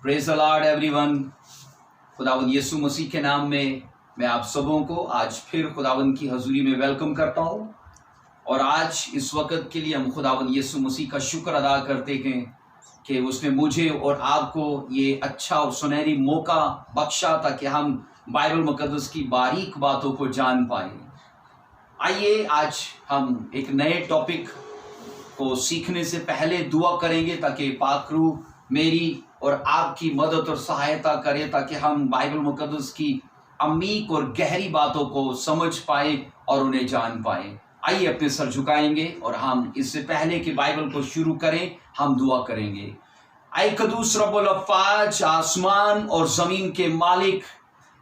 Praise the Lord everyone. खुदावंद यीशु मसीह के नाम में मैं आप सबों को आज फिर खुदावंद की हजूरी में वेलकम करता हूँ। और आज इस वक्त के लिए हम खुदावंद यीशु मसीह का शुक्र अदा करते हैं कि उसने मुझे और आपको ये अच्छा और सुनहरी मौका बख्शा ताकि हम बाइबल मुकद्दस की बारीक बातों को जान पाए। आइए आज हम एक नए टॉपिक को सीखने से पहले दुआ करेंगे ताकि पाक रूह मेरी और आपकी मदद और सहायता करे ताकि हम बाइबल मुकद्दस की अमीक और गहरी बातों को समझ पाए और उन्हें जान पाए। आइए अपने सर झुकाएंगे और हम इससे पहले कि बाइबल को शुरू करें हम दुआ करेंगे। ऐ कदूस रब्बुल अफ़्फ़ाज, आसमान और जमीन के मालिक,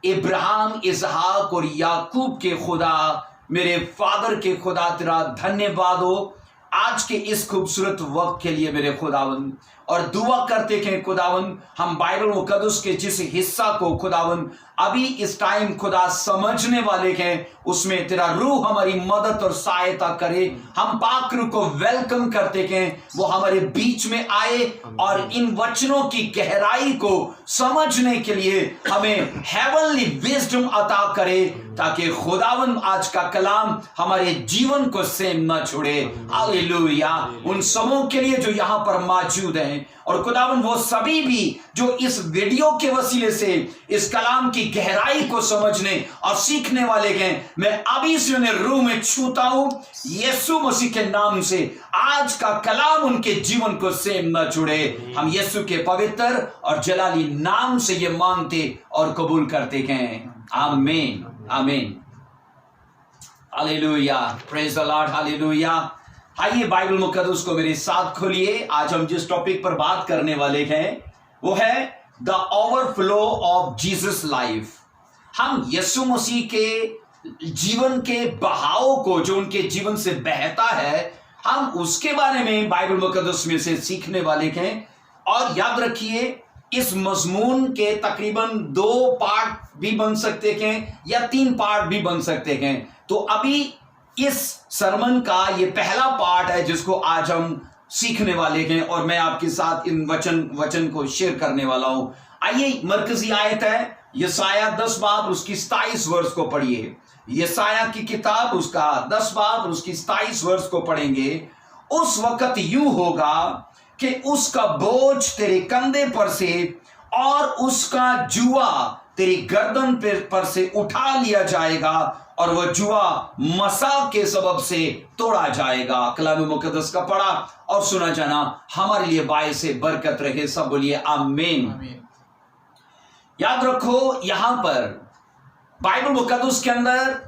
इब्राहिम, इसहाक और याकूब के खुदा, मेरे फादर के खुदा, तेरा धन्यवाद हो आज के इस खूबसूरत वक्त के लिए मेरे खुदावंद। और दुआ करते हैं खुदावंद, हम बाइबल मुकद्दस के जिस हिस्सा को खुदावंद अभी इस टाइम खुदा समझने वाले हैं उसमें तेरा रूह हमारी मदद और सहायता करे। हम पाक रूह को वेलकम करते हैं, वो हमारे बीच में आए और इन वचनों की गहराई को समझने के लिए हमें हेवनली विजडम अता करे ताकि खुदावंद आज का कलाम हमारे जीवन को सेम न छोड़े। हालेलुया। उन सबों के लिए जो यहाँ पर मौजूद हैं और खुदावंद वो सभी भी जो इस वीडियो के वसीले से इस कलाम की गहराई को समझने और सीखने वाले हैं, मैं अभी से उन्हें रूह में छूता हूं यीशु मसीह के नाम से। आज का कलाम उनके जीवन को सेम न छोड़े। हम यीशु के पवित्र और जलाली नाम से ये मांगते और कबूल करते हैं। आमीन आमीन। Hallelujah. Praise the Lord. Hallelujah. आइए बाइबल मुकद्दस को मेरे साथ खोलिए। आज हम जिस टॉपिक पर बात करने वाले हैं वो है the overflow of Jesus life. हम यीशु मसीह के जीवन के बहाव को जो उनके जीवन से बहता है हम उसके बारे में बाइबल मुकद्दस में से सीखने वाले हैं। और याद रखिए इस मजमून के तकरीबन 2 पार्ट भी बन सकते हैं या 3 पार्ट भी बन सकते हैं। तो अभी इस सरमन का ये पहला पार्ट है जिसको आज हम सीखने वाले हैं और मैं आपके साथ इन वचन को शेयर करने वाला हूं। आइए मरकजी आयत है यशाया 10 बाब उसकी 27 वर्ष को पढ़िए। यशाया की किताब उसका 10 बाब उसकी 27 वर्ष को पढ़ेंगे। उस वक्त यूं होगा कि उसका बोझ तेरे कंधे पर से और उसका जुआ तेरी गर्दन पर से उठा लिया जाएगा और वह जुआ मसा के सबब से तोड़ा जाएगा। कलाम मुकद्दस का पढ़ा और सुना जाना हमारे लिए बायस से बरकत रहे। सब बोलिए आमीन। याद रखो यहां पर बाइबल मुकद्दस के अंदर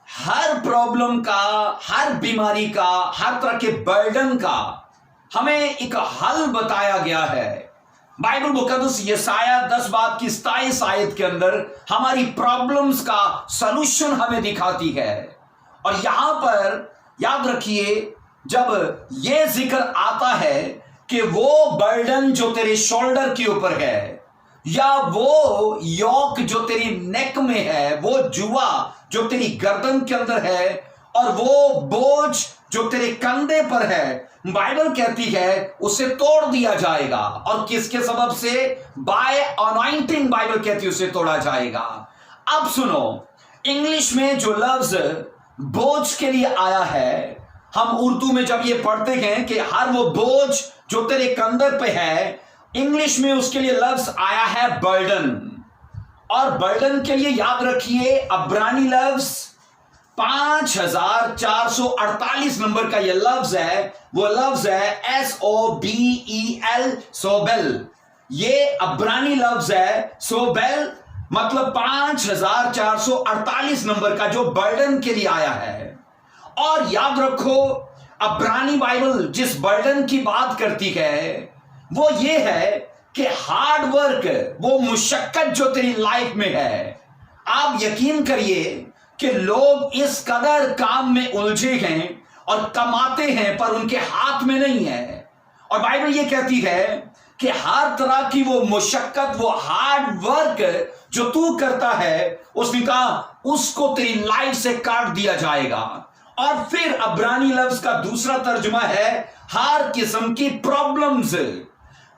हर प्रॉब्लम का, हर बीमारी का, हर तरह के बर्डन का हमें एक हल बताया गया है। बाइबल मुकद्दस यशाया 10 बाब की 27 आयत के अंदर हमारी प्रॉब्लम्स का सलूशन हमें दिखाती है। और यहां पर याद रखिए जब यह जिक्र आता है कि वो बर्डन जो तेरे शोल्डर के ऊपर है या वो योक जो तेरी नेक में है, वो जुआ जो तेरी गर्दन के अंदर है और वो बोझ जो तेरे कंधे पर है, बाइबल कहती है उसे तोड़ दिया जाएगा। और किसके सबब से? बाय अनॉइंटिंग बाइबल कहती है उसे तोड़ा जाएगा। अब सुनो, इंग्लिश में जो लफ्ज बोझ के लिए आया है, हम उर्दू में जब ये पढ़ते हैं कि हर वो बोझ जो तेरे कंधे पे है, इंग्लिश में उसके लिए लफ्ज आया है बर्डन। और बर्डन के लिए याद रखिए अब्रानी लफ्ज 5448 नंबर का यह लफ्ज है, वो लफ्ज है SOBEL, सोबेल। ये अब्रानी लफ्ज है सोबेल, मतलब 5448 नंबर का जो बर्डन के लिए आया है। और याद रखो अब्रानी बाइबल जिस बर्डन की बात करती है वो ये है कि हार्ड वर्क, वो मुशक्कत जो तेरी लाइफ में है। आप यकीन करिए कि लोग इस कदर काम में उलझे हैं और कमाते हैं पर उनके हाथ में नहीं है। और बाइबल ये कहती है कि हर तरह की वो मुशक्कत, वो हार्ड वर्क जो तू करता है, उसने कहा उसको तेरी लाइफ से काट दिया जाएगा। और फिर अब्रानी लफ्ज का दूसरा तर्जुमा है हर किस्म की प्रॉब्लम्स,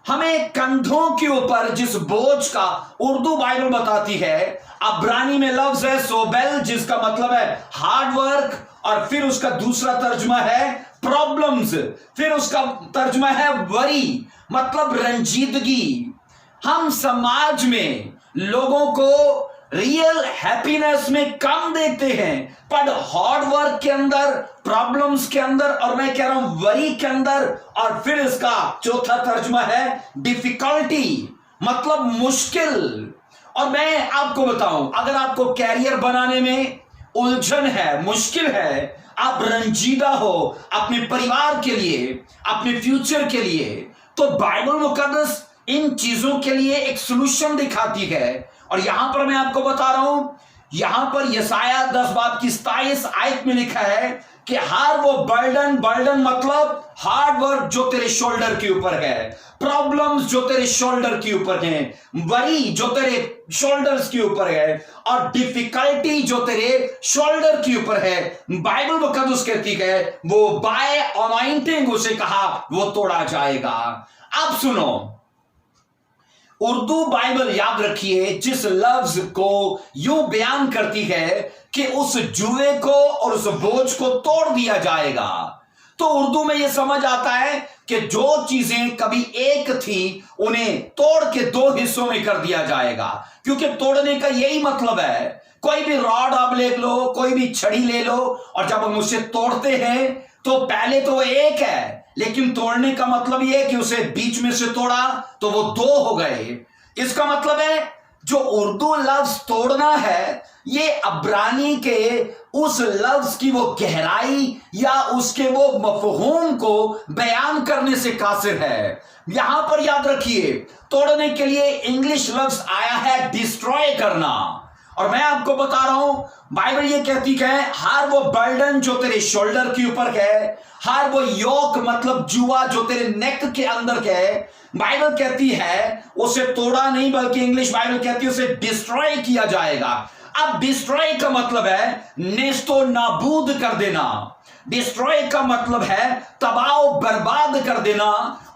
हमें कंधों के ऊपर जिस बोझ का उर्दू बाइबल बताती है, अब्रानी में लफ्ज है सोबेल, जिसका मतलब है हार्ड वर्क, और फिर उसका दूसरा तर्जुमा है प्रॉब्लम्स, फिर उसका तर्जुमा है वरी, मतलब रंजीदगी। हम समाज में लोगों को रियल हैप्पीनेस में कम देखते हैं, पर हार्ड वर्क के अंदर, प्रॉब्लम्स के अंदर, और मैं कह रहा हूं वरी के अंदर, और फिर इसका चौथा तर्जुमा है डिफिकल्टी, मतलब मुश्किल। और मैं आपको बताऊं, अगर आपको कैरियर बनाने में उलझन है, मुश्किल है, आप रंजीदा हो अपने परिवार के लिए, अपने फ्यूचर के लिए, तो बाइबल मुकद्दस इन चीजों के लिए एक सॉल्यूशन दिखाती है। और यहां पर मैं आपको बता रहा हूं, यहां पर यसाया 10 बाब की 27 आयत में लिखा है कि हर वो बर्डन मतलब हार्ड वर्क जो तेरे शोल्डर के ऊपर है, प्रॉब्लम्स जो तेरे शोल्डर के ऊपर है, वरी जो तेरे शोल्डर्स के ऊपर है, और डिफिकल्टी जो तेरे शोल्डर के ऊपर है, बाइबल मुकद्दस कहती है वो बाय अनॉइंटिंग उसे कहा वो तोड़ा जाएगा। अब सुनो, उर्दू बाइबल याद रखिए जिस लफ्ज को यूं बयान करती है कि उस जुए को और उस बोझ को तोड़ दिया जाएगा, तो उर्दू में यह समझ आता है कि जो चीजें कभी एक थी उन्हें तोड़ के 2 हिस्सों में कर दिया जाएगा, क्योंकि तोड़ने का यही मतलब है। कोई भी रॉड आप ले लो, कोई भी छड़ी ले लो, और जब हम उसे तोड़ते हैं तो पहले तो वो एक है, लेकिन तोड़ने का मतलब यह है कि उसे बीच में से तोड़ा तो वो 2 हो गए। इसका मतलब है जो उर्दू लफ्ज तोड़ना है, ये अब्रानी के उस लफ्ज की वो गहराई या उसके वो मफहूम को बयान करने से कासिर है। यहां पर याद रखिए, तोड़ने के लिए इंग्लिश लफ्ज आया है डिस्ट्रॉय करना, और मैं आपको बता रहा हूं बाइबल ये कहती है हर वो बर्डन जो तेरे शोल्डर के ऊपर है, हर वो योक मतलब जुआ जो तेरे नेक के अंदर है, बाइबल कहती है उसे तोड़ा नहीं, बल्कि इंग्लिश बाइबल कहती है उसे डिस्ट्रॉय किया जाएगा। अब डिस्ट्रॉय का मतलब है नेस्तो नाबूद कर देना, डिस्ट्रॉय का मतलब है तबाह बर्बाद कर देना।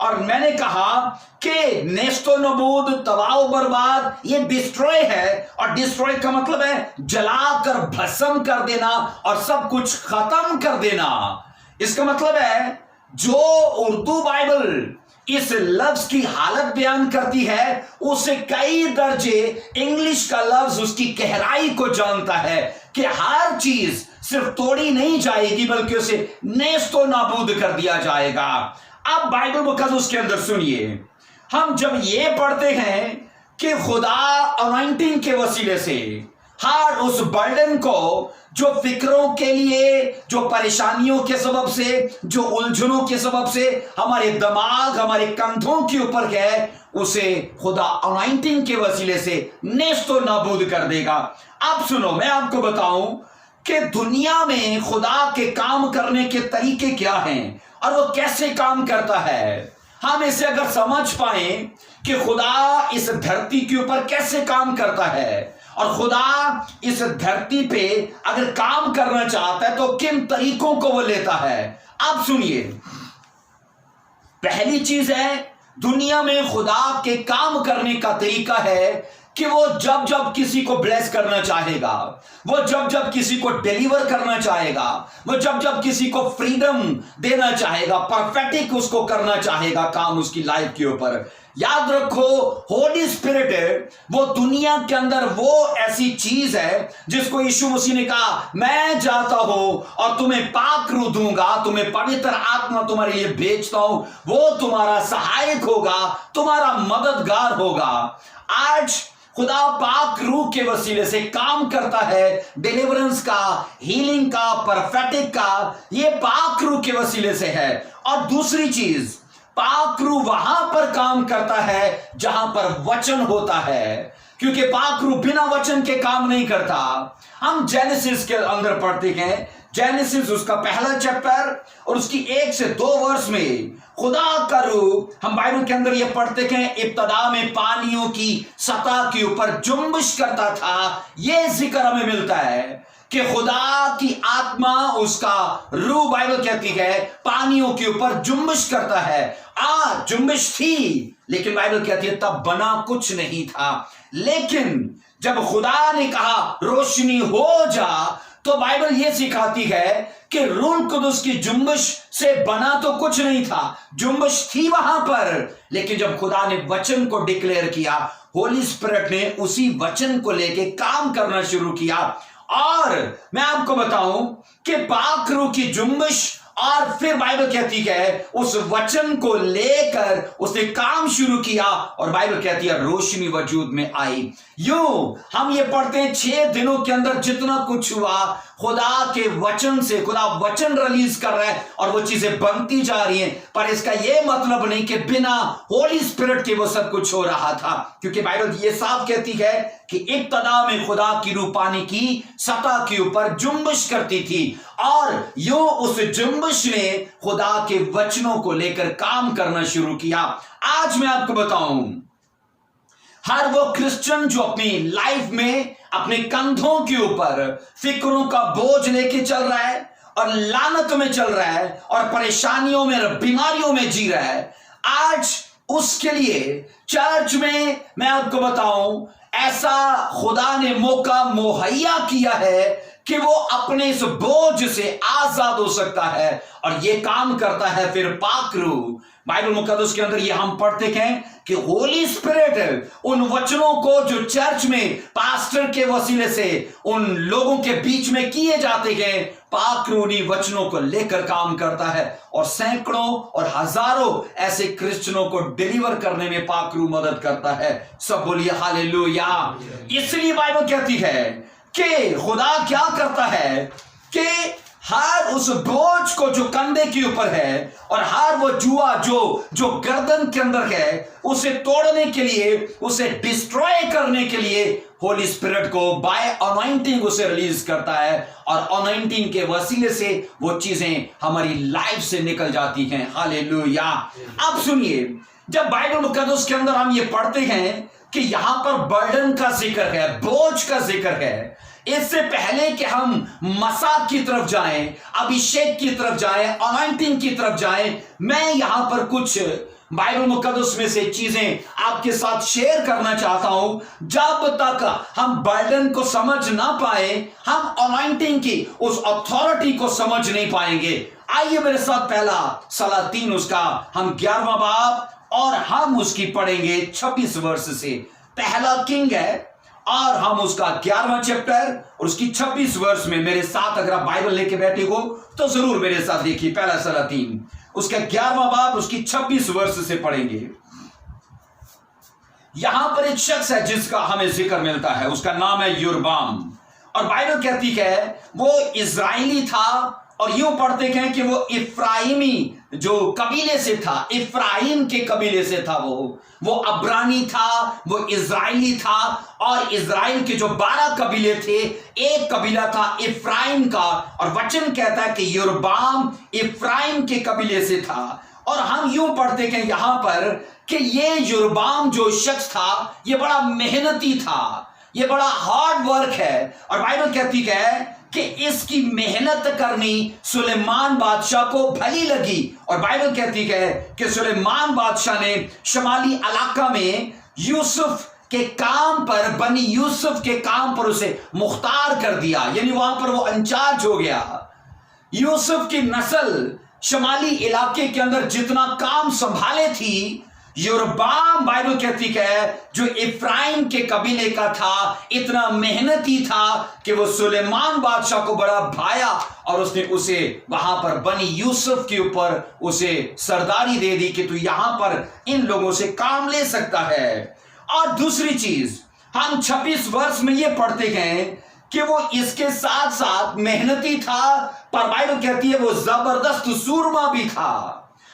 और मैंने कहा कि नेस्तो नाबूद, तबाह बर्बाद, ये डिस्ट्रॉय है, और डिस्ट्रॉय का मतलब है जलाकर भस्म कर देना और सब कुछ खत्म कर देना। इसका मतलब है जो उर्दू बाइबल इस लफ्ज की हालत बयान करती है, उसे कई दर्जे इंग्लिश का लफ्ज उसकी गहराई को जानता है कि हर चीज सिर्फ तोड़ी नहीं जाएगी, बल्कि उसे नेस्तो नाबूद कर दिया जाएगा। अब बाइबल मुकद्दस के अंदर सुनिए, हम जब ये पढ़ते हैं कि खुदा अनॉइंटिंग के वसीले से हर उस बर्डन को जो फिक्रों के लिए, जो परेशानियों के सबब से, जो उलझनों के सबब से हमारे दिमाग, हमारे कंधों के ऊपर है, उसे खुदा अनॉइंटिंग के वसीले से नेस्तो नाबूद कर देगा। अब सुनो, मैं आपको बताऊं कि दुनिया में खुदा के काम करने के तरीके क्या हैं और वो कैसे काम करता है। हम इसे अगर समझ पाए कि खुदा इस धरती के ऊपर कैसे काम करता है, और खुदा इस धरती पे अगर काम करना चाहता है तो किन तरीकों को वो लेता है। आप सुनिए, पहली चीज है दुनिया में खुदा के काम करने का तरीका है कि वो जब जब किसी को ब्लेस करना चाहेगा, वो जब जब किसी को डिलीवर करना चाहेगा, वो जब जब किसी को फ्रीडम देना चाहेगा, परफेक्ट उसको करना चाहेगा काम उसकी लाइफ के ऊपर। याद रखो, होली स्पिरिट वो दुनिया के अंदर वो ऐसी चीज है जिसको यीशु मसीह ने कहा मैं जाता हूं और तुम्हें पाक रूह दूंगा, तुम्हें पवित्र आत्मा तुम्हारे लिए भेजता हूं, वो तुम्हारा सहायक होगा, तुम्हारा मददगार होगा। आज खुदा पाक रूह के वसीले से काम करता है, डिलीवरेंस का, हीलिंग का, परफेक्ट का, ये पाक रूह के वसीले से है। और दूसरी चीज, पाक रूह वहां पर काम करता है जहां पर वचन होता है, क्योंकि पाक रूह बिना वचन के काम नहीं करता। हम जेनेसिस के अंदर पढ़ते हैं, जेनेसिस उसका पहला चैप्टर और उसकी 1 से 2 वर्ष में खुदा का रूह, हम बाइबल के अंदर ये पढ़ते हैं, इब्तदा में पानियों की सतह के ऊपर जुम्बिश करता था। ये जिक्र हमें मिलता है कि खुदा की आत्मा, उसका रूह, बाइबल कहती है पानियों के ऊपर जुम्बिश करता है। जुम्बिश थी, लेकिन बाइबल कहती है तब बना कुछ नहीं था। लेकिन जब खुदा ने कहा रोशनी हो जा, तो बाइबल यह सिखाती है कि रूह कुदुस की जुम्बिश से बना तो कुछ नहीं था, जुम्बिश थी वहां पर, लेकिन जब खुदा ने वचन को डिक्लेयर किया, होली स्पिरिट ने उसी वचन को लेके काम करना शुरू किया। और मैं आपको बताऊं कि पाक रूह की जुम्बिश, और फिर बाइबल कहती है उस वचन को लेकर उसने काम शुरू किया, और बाइबल कहती है रोशनी वजूद में आई। यूं हम ये पढ़ते हैं 6 दिनों के अंदर जितना कुछ हुआ खुदा के वचन से, खुदा वचन रिलीज कर रहा है और वो चीजें बनती जा रही हैं। पर इसका ये मतलब नहीं कि बिना होली स्पिरिट के वो सब कुछ हो रहा था, क्योंकि बाइबल ये साफ कहती है कि इब्तदा में खुदा की रूह पानी की सतह के ऊपर जुम्बिश करती थी, और यूं उस जुम्बिश ने खुदा के वचनों को लेकर काम करना शुरू किया। आज मैं आपको बताऊं, हर वो क्रिश्चियन जो अपनी लाइफ में अपने कंधों के ऊपर फिक्रों का बोझ लेके चल रहा है और लानत में चल रहा है और परेशानियों में और बीमारियों में जी रहा है, आज उसके लिए चर्च में मैं आपको बताऊं ऐसा खुदा ने मौका मुहैया किया है कि वो अपने इस बोझ से आजाद हो सकता है, और ये काम करता है फिर पाक रूह। बाइबल मुकद्दस के अंदर ये हम पढ़ते हैं कि होली स्पिरिट उन वचनों को जो चर्च में पास्टर के वसीले से उन लोगों के बीच में किए जाते हैं, पाक रूह उन्हीं वचनों को लेकर काम करता है, और सैकड़ों और हजारों ऐसे क्रिश्चियनों को डिलीवर करने में पाक रूह मदद करता है। सब बोलिए हालेलुया। इसलिए बाइबल कहती है कि खुदा क्या करता है कि हर उस बोझ को जो कंधे के ऊपर है और हर वो जुआ जो गर्दन के अंदर है, उसे तोड़ने के लिए, उसे डिस्ट्रॉय करने के लिए होली स्पिरिट को बाय अनॉइंटिंग उसे रिलीज करता है, और अनॉइंटिंग के वसीले से वो चीजें हमारी लाइफ से निकल जाती हैं। हालेलुया। अब सुनिए, जब बाइबल मुकद्दस के अंदर हम ये पढ़ते हैं कि यहां पर बर्डन का जिक्र है, बोझ का जिक्र है, इससे पहले कि हम मसा की तरफ जाएं, अभिषेक की तरफ जाएं, अनॉइंटिंग की तरफ जाएं, मैं यहां पर कुछ बाइबल मुकद्दस में से चीजें आपके साथ शेयर करना चाहता हूं। जब तक हम बर्डन को समझ ना पाए, हम अनॉइंटिंग की उस अथॉरिटी को समझ नहीं पाएंगे। आइए मेरे साथ पहला सलातीन उसका हम 11वां बाब, और हम उसकी पढ़ेंगे 26 वर्ष से। पहला किंग है और हम उसका 11वां चैप्टर और उसकी 26 वर्ष में मेरे साथ, अगर आप बाइबल लेके बैठे हो तो जरूर मेरे साथ देखिए। पहला सलातीन उसका 11वां बाब उसकी 26 वर्ष से पढ़ेंगे। यहां पर एक शख्स है जिसका हमें जिक्र मिलता है, उसका नाम है योरबाम, और बाइबल कहती है वो इजराइली था, और यूं पढ़ते हैं कि वो इफ्राइमी जो कबीले से था, इफ्राइम के कबीले से था, वो अब्रानी था, वो इजराइली था, और इजराइल के जो 12 कबीले थे, एक कबीला था इफ्राइम का, और वचन कहता है कि योरबाम इफ्राइम के कबीले से था। और हम यूं पढ़ते हैं यहां पर कि ये योरबाम जो शख्स था, ये बड़ा मेहनती था, ये बड़ा हार्ड वर्क है, और बाइबल कहती है कि इसकी मेहनत करनी सुलेमान बादशाह को भली लगी, और बाइबल कहती है कि सुलेमान बादशाह ने शमाली इलाका में यूसुफ के काम पर, बनी यूसुफ के काम पर उसे मुख्तार कर दिया, यानी वहां पर वो इंचार्ज हो गया। यूसुफ की नस्ल शमाली इलाके के अंदर जितना काम संभाले थी, योरबाम बाइबल कहती है जो इफ्राइम के कबीले का था, इतना मेहनती था कि वो सुलेमान बादशाह को बड़ा भाया, और उसने उसे वहां पर बनी यूसुफ के ऊपर उसे सरदारी दे दी कि तू यहां पर इन लोगों से काम ले सकता है। और दूसरी चीज, हम 26 वर्ष में ये पढ़ते हैं कि वो इसके साथ साथ मेहनती था, पर बाइबल कहती है वो जबरदस्त सूरमा भी था,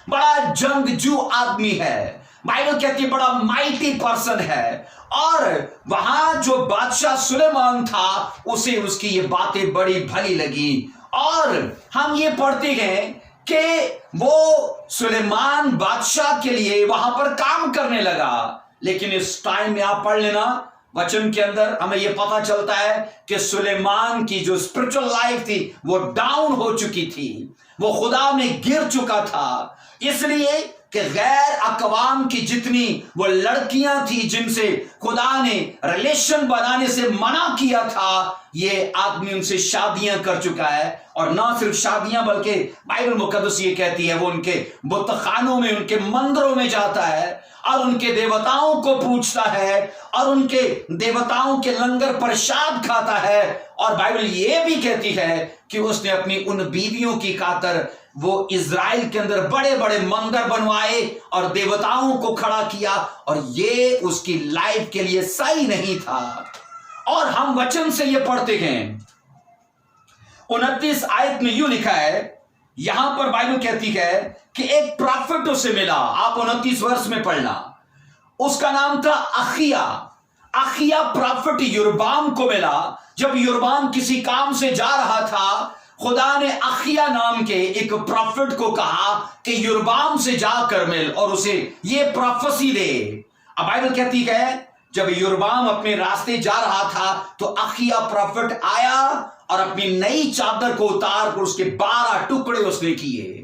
बड़ा जंगजू आदमी है, बाइबल कहती है बड़ा माइटी पर्सन है, और वहां जो बादशाह सुलेमान था उसे उसकी ये बातें बड़ी भली लगी। और हम ये पढ़ते हैं कि वो सुलेमान बादशाह के लिए वहां पर काम करने लगा, लेकिन इस टाइम में आप पढ़ लेना वचन के अंदर हमें यह पता चलता है कि सुलेमान की जो स्पिरिचुअल लाइफ थी वो डाउन हो चुकी थी, वो खुदा में गिर चुका था, इसलिए कि गैर अकवाम की जितनी वो लड़कियां थी जिनसे खुदा ने रिलेशन बनाने से मना किया था, ये आदमी उनसे शादियां कर चुका है। और ना सिर्फ शादियां बल्कि बाइबल मुकद्दस ये कहती है वो उनके बुतखानों में, उनके मंदिरों में जाता है और उनके देवताओं को पूछता है और उनके देवताओं के लंगर प्रसाद खाता है। और बाइबल ये भी कहती है कि उसने अपनी उन बीवियों की खातिर वो इज़राइल के अंदर बड़े बड़े मंदिर बनवाए और देवताओं को खड़ा किया, और ये उसकी लाइफ के लिए सही नहीं था। और हम वचन से ये पढ़ते हैं 29 आयत में यूं लिखा है, यहां पर बाइबल कहती है कि एक प्रॉफिट उसे मिला। आप 29 वर्ष में पढ़ना, उसका नाम था अखिया। अखिया प्रॉफिट यरोबाम को मिला। जब यरोबाम किसी काम से जा रहा था, खुदा ने अखिया नाम के एक प्रॉफिट को कहा कि यरोबाम से जाकर मिल और उसे ये प्रोफेसी दे। अब बाइबल कहती है जब यरोबाम अपने रास्ते जा रहा था तो अखिया प्रॉफिट आया और अपनी नई चादर को उतार कर उसके 12 टुकड़े उसने किए।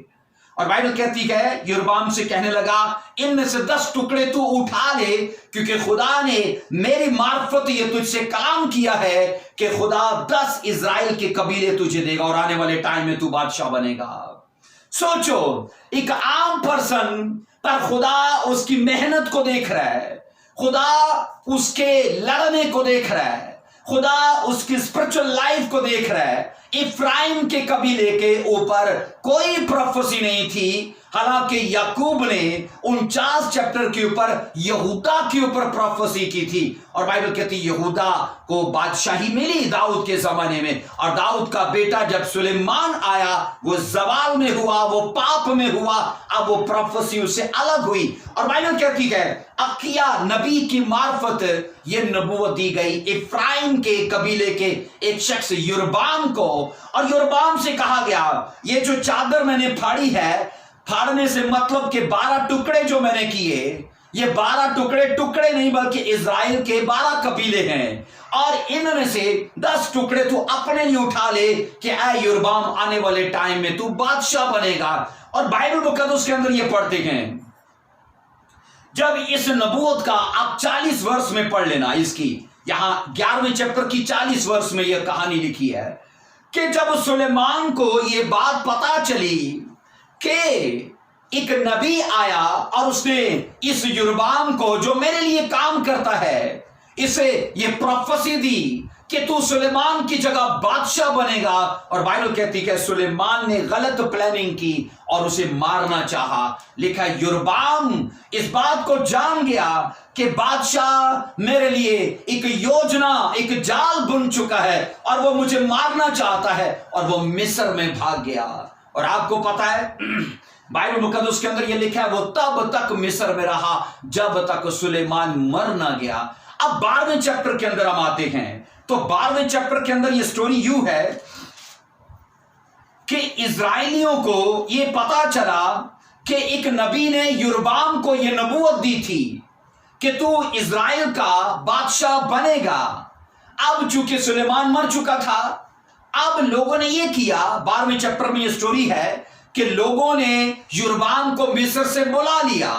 और बाइबल कहती है यरोबाम से कहने लगा, इनमें से 10 टुकड़े तू उठा ले, क्योंकि खुदा ने मेरी मार्फत ये तुझसे काम किया है कि खुदा 10 इज़राइल के कबीले तुझे देगा और आने वाले टाइम में तू बादशाह बनेगा। सोचो, एक आम पर्सन पर खुदा उसकी मेहनत को देख रहा है, खुदा उसके लड़ने को देख रहा है, खुदा उसकी स्पिरिचुअल लाइफ को देख रहा है। इफ्राइम के कबीले के ऊपर कोई प्रोफेसी नहीं थी, हालांकि याकूब ने 49 चैप्टर के ऊपर यहूदा के ऊपर प्रोफेसी की थी। और बाइबल कहती है यहूदा को बादशाही मिली दाऊद के जमाने में, और दाऊद का बेटा जब सुलेमान आया वो जवाल में हुआ, वो पाप में हुआ, अब वो प्रोफेसी उससे अलग हुई। और बाइबल कहती है अखिया नबी की मार्फत ये नबूवत दी गई इफ्राइम के कबीले के एक शख्स यरोबाम को। और यरोबाम से कहा गया ये जो चादर मैंने फाड़ी है, फाड़ने से मतलब कि 12 टुकड़े जो मैंने किए, ये 12 टुकड़े नहीं बल्कि इज़राइल के 12 कबीले हैं, और इनमें से 10 टुकड़े तू अपने लिए उठा ले कि ऐ यरोबाम आने वाले टाइम में तू बादशाह बनेगा। और बाइबल मुकद्दस के अंदर ये पढ़ते हैं, जब इस नबूवत का आप 40 वर्ष में पढ़ लेना, इसकी यहां 11वें चैप्टर की 40 वर्ष में यह कहानी लिखी है कि जब सुलेमान को यह बात पता चली कि एक नबी आया और उसने इस यरोबाम को जो मेरे लिए काम करता है, इसे ये प्रोफेसी दी कि तू सुलेमान की जगह बादशाह बनेगा। और बाइबल कहती है सुलेमान ने गलत प्लानिंग की और उसे मारना चाहा। लिखा यरोबाम इस बात को जान गया कि बादशाह मेरे लिए एक योजना, एक जाल बुन चुका है और वो मुझे मारना चाहता है, और वो मिस्र में भाग गया। और आपको पता है बाइबल मुकद्दस के अंदर ये लिखा है वो तब तक मिस्र में रहा जब तक सुलेमान मर ना गया। अब 12वें चैप्टर के अंदर हम आते हैं, तो 12वें चैप्टर के अंदर ये स्टोरी यूं है कि इज़राइलियों को ये पता चला कि एक नबी ने यरोबाम को ये नबूवत दी थी कि तू इज़राइल का बादशाह बनेगा। अब चूंकि सुलेमान मर चुका था, अब लोगों ने ये किया, 12वें चैप्टर में ये स्टोरी है कि लोगों ने यरोबाम को मिस्र से बुला लिया,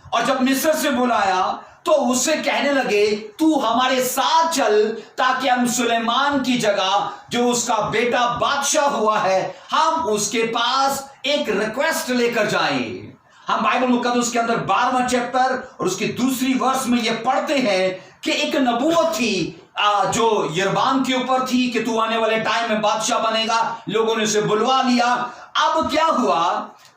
और जब मिस्र से बुलाया तो उससे कहने लगे तू हमारे साथ चल ताकि हम सुलेमान की जगह जो उसका बेटा बादशाह हुआ है हम उसके पास एक रिक्वेस्ट लेकर जाएं। हम बाइबल मुकद्दस के अंदर 12वां चैप्टर और उसकी दूसरी वर्ष में यह पढ़ते हैं कि एक नबूवत थी जो यरोबाम के ऊपर थी कि तू आने वाले टाइम में बादशाह बनेगा। लोगों ने उसे बुलवा लिया। अब क्या हुआ,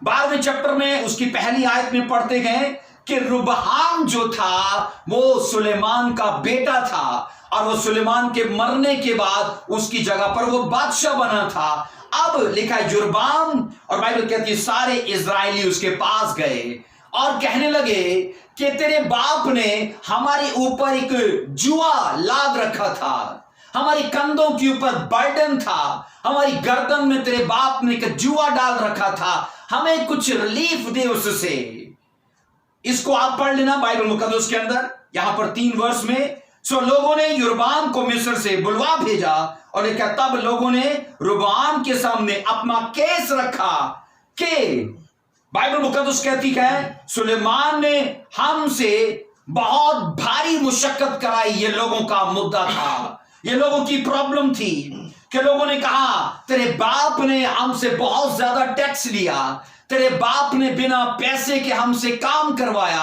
12वें चैप्टर में उसकी पहली आयत में पढ़ते हैं कि रुबहाम जो था वो सुलेमान का बेटा था, और वो सुलेमान के मरने के बाद उसकी जगह पर वो बादशाह बना था। अब लिखा है यरोबाम, और बाइबल कहती है सारे इज़राइली उसके पास गए और कहने लगे कि तेरे बाप ने हमारे ऊपर एक जुआ लाद रखा था, हमारी कंधों के ऊपर बर्डन था, हमारी गर्दन में तेरे बाप ने एक जुआ डाल रखा था, हमें कुछ रिलीफ दे उससे। इसको आप पढ़ लेना बाइबल मुकद्दस के अंदर, यहां पर 3 वर्ष में। सो लोगों ने यरोबाम को मिस्र से बुलवा भेजा, और लिखा तब लोगों ने रोबाम के सामने अपना केस रखा कि बाइबल मुकद्दस कहती है सुलेमान ने हमसे बहुत भारी मुशक्कत कराई। ये लोगों का मुद्दा था, ये लोगों की प्रॉब्लम थी कि लोगों ने कहा तेरे बाप ने हमसे बहुत ज्यादा टैक्स लिया, तेरे बाप ने बिना पैसे के हमसे काम करवाया।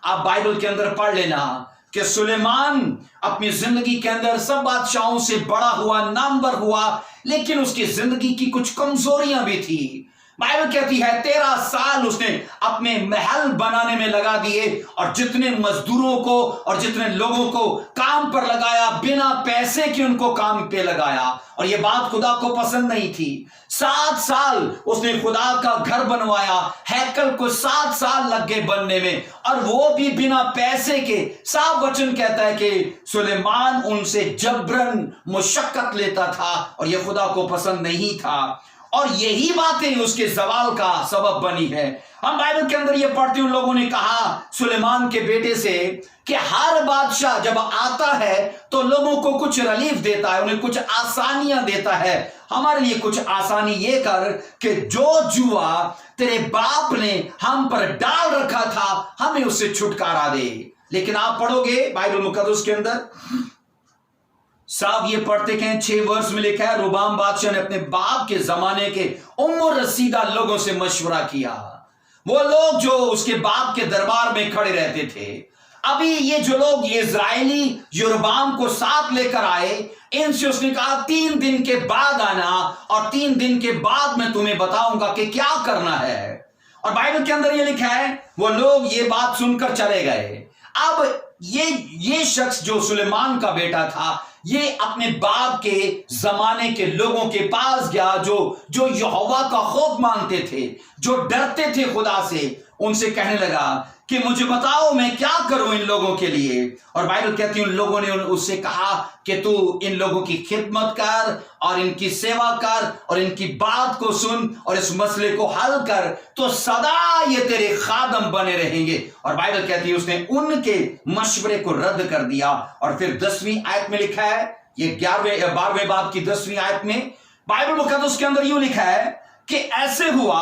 आप बाइबल के अंदर पढ़ लेना कि सुलेमान अपनी जिंदगी के अंदर सब बादशाहों से बड़ा हुआ, नामवर हुआ, लेकिन उसकी जिंदगी की कुछ कमजोरियां भी थी। बाइबल कहती है 13 साल उसने अपने महल बनाने में लगा दिए और जितने मजदूरों को और जितने लोगों को काम पर लगाया, बिना पैसे के उनको काम पे लगाया, और यह बात खुदा को पसंद नहीं थी। 7 साल उसने खुदा का घर बनवाया, हैकल को 7 साल लग गए बनने में, और वो भी बिना पैसे के। साफ वचन कहता है कि सुलेमान उनसे जबरन मुशक्कत लेता था और यह खुदा को पसंद नहीं था, और यही बातें उसके सवाल का सबब बनी है। हम बाइबल के अंदर ये पढ़ते हैं, उन लोगों ने कहा सुलेमान के बेटे से कि हर बादशाह जब आता है तो लोगों को कुछ रिलीफ देता है, उन्हें कुछ आसानियां देता है। हमारे लिए कुछ आसानी ये कर कि जो जुआ तेरे बाप ने हम पर डाल रखा था, हमें उससे छुटकारा दे। लेकिन आप पढ़ोगे बाइबल मुकद्दस के अंदर साहब ये पढ़ते हैं 6 वर्ष में लिखा है रोबाम बादशाह ने अपने बाप के जमाने के उम्र रसीदा लोगों से मशवरा किया। वो लोग जो उसके बाप के दरबार में खड़े रहते थे। अभी ये जो लोग इजरायली योरबाम को साथ लेकर आए, इनसे उसने कहा 3 दिन के बाद आना और 3 दिन के बाद मैं तुम्हें बताऊंगा कि क्या करना है। और बाइबल के अंदर ये लिखा है वो लोग ये बात सुनकर चले गए। अब ये शख्स जो सुलेमान का बेटा था, ये अपने बाप के जमाने के लोगों के पास गया जो यहोवा का खौफ मानते थे, जो डरते थे खुदा से। उनसे कहने लगा कि मुझे बताओ मैं क्या करूं इन लोगों के लिए। और बाइबल कहती है उन लोगों ने उससे कहा कि तू इन लोगों की खिदमत कर और इनकी सेवा कर और इनकी बात को सुन और इस मसले को हल कर, तो सदा ये तेरे खादम बने रहेंगे। और बाइबल कहती है उसने उनके मशवरे को रद्द कर दिया। और फिर 10वीं आयत में लिखा है, ये 12वें बाब की 10वीं आयत में बाइबल मुकद्दस के अंदर यूं लिखा है कि ऐसे हुआ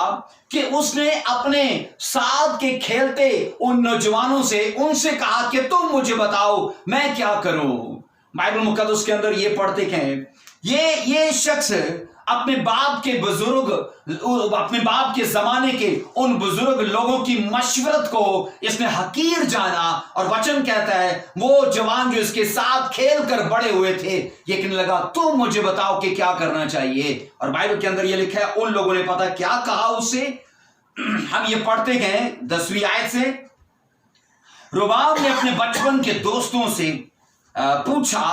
कि उसने अपने साथ के खेलते उन नौजवानों से उनसे कहा कि तुम मुझे बताओ मैं क्या करूं। बाइबल मुकद्दस के अंदर ये पढ़ते हैं ये शख्स अपने बाप के बुजुर्ग, अपने बाप के जमाने के उन बुजुर्ग लोगों की मशवरत को इसने हकीर जाना। और वचन कहता है वो जवान जो इसके साथ खेल कर बड़े हुए थे, ये कहने लगा तुम मुझे बताओ कि क्या करना चाहिए। और बाइबल के अंदर ये लिखा है उन लोगों ने पता क्या कहा उससे। हम ये पढ़ते हैं 10वीं आयत से, रोबाम ने अपने बचपन के दोस्तों से पूछा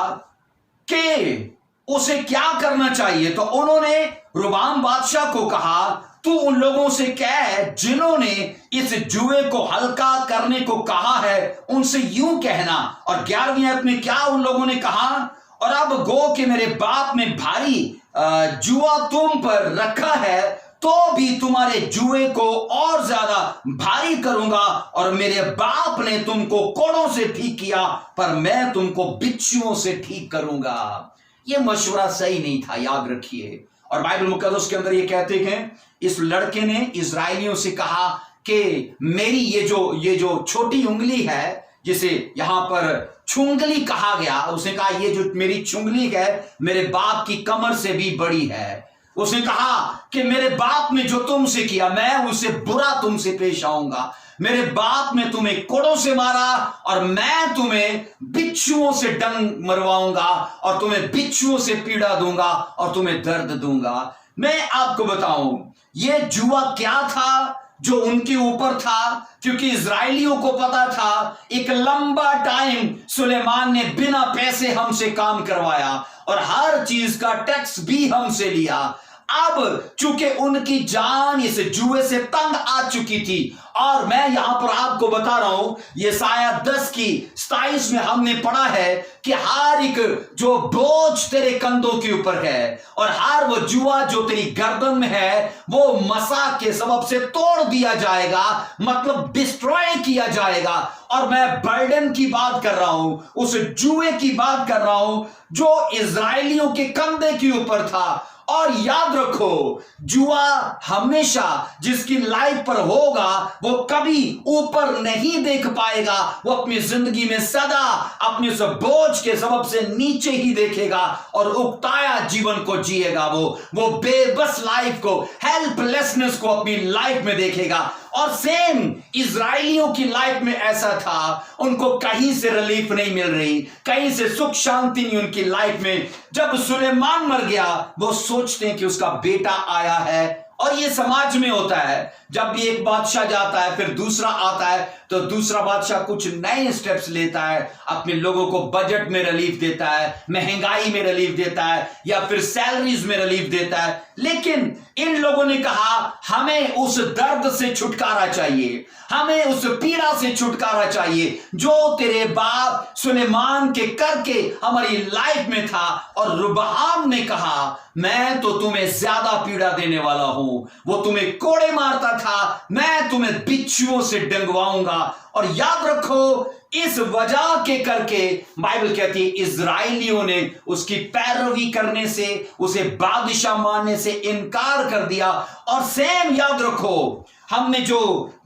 कि उसे क्या करना चाहिए। तो उन्होंने रोबाम बादशाह को कहा तू उन लोगों से कह जिन्होंने इस जुए को हल्का करने को कहा है, उनसे यूं कहना। और 11वीं आयत में क्या उन लोगों ने कहा, और अब गो कि मेरे बाप ने भारी जुआ तुम पर रखा है, तो भी तुम्हारे जुए को और ज्यादा भारी करूंगा। और मेरे बाप ने तुमको कोड़ों से ठीक किया, पर मैं तुमको बिच्छुओं से ठीक करूंगा। ये मशवरा सही नहीं था, याद रखिए। और बाइबल मुकद्दस के अंदर ये कहते हैं इस लड़के ने इजराइलियों से कहा कि मेरी ये जो छोटी उंगली है, जिसे यहां पर चुंगली कहा गया, उसने कहा ये जो मेरी चुंगली है मेरे बाप की कमर से भी बड़ी है। उसने कहा कि मेरे बाप ने जो तुमसे किया मैं उससे बुरा तुमसे पेश आऊंगा। मेरे बाप ने तुम्हें कोड़ों से मारा और मैं तुम्हें बिच्छुओं से डंग मरवाऊंगा और तुम्हें बिच्छुओं से पीड़ा दूंगा और तुम्हें दर्द दूंगा। मैं आपको बताऊं ये जुआ क्या था जो उनके ऊपर था, क्योंकि इजराइलियों को पता था एक लंबा टाइम सुलेमान ने बिना पैसे हमसे काम करवाया और हर चीज का टैक्स भी हमसे लिया। अब चूंकि उनकी जान इस जुए से तंग आ चुकी थी, और मैं यहां पर आपको बता रहा हूं यशायाह 10 की 27 में हमने पढ़ा है कि हर एक जो बोझ तेरे कंधों के ऊपर है और हर वो जुआ जो तेरी गर्दन में है वो मसा के सबब से तोड़ दिया जाएगा, मतलब डिस्ट्रॉय किया जाएगा। और मैं बर्डन की बात कर रहा हूं, उस जुए की बात कर रहा हूं जो इजराइलियों के कंधे के ऊपर था। और याद रखो, जुआ हमेशा जिसकी लाइफ पर होगा वो कभी ऊपर नहीं देख पाएगा, वो अपनी जिंदगी में सदा अपने उस बोझ के सबब से नीचे ही देखेगा और उकताया जीवन को जिएगा। वो बेबस लाइफ को, हेल्पलेसनेस को अपनी लाइफ में देखेगा। और सेम इजराइलियों की लाइफ में ऐसा था, उनको कहीं से रिलीफ नहीं मिल रही, कहीं से सुख शांति नहीं उनकी लाइफ में। जब सुलेमान मर गया, वो सोचते हैं कि उसका बेटा आया है। और ये समाज में होता है, जब भी एक बादशाह जाता है फिर दूसरा आता है, तो दूसरा बादशाह कुछ नए स्टेप्स लेता है, अपने लोगों को बजट में रिलीफ देता है, महंगाई में रिलीफ देता है, या फिर सैलरीज में रिलीफ देता है। लेकिन इन लोगों ने कहा हमें उस दर्द से छुटकारा चाहिए, हमें उस पीड़ा से छुटकारा चाहिए जो तेरे बाप सुलेमान के करके हमारी लाइफ में था। और रुबहाम ने कहा मैं तो तुम्हें ज्यादा पीड़ा देने वाला हूं, वो तुम्हें कोड़े मारता था, मैं तुम्हें बिच्छुओं से डंगवाऊंगा। और याद रखो, इस वजह के करके बाइबल कहती है इजराइलियों ने उसकी पैरवी करने से, उसे बादशाह मानने से इनकार कर दिया। और सेम याद रखो, हमने जो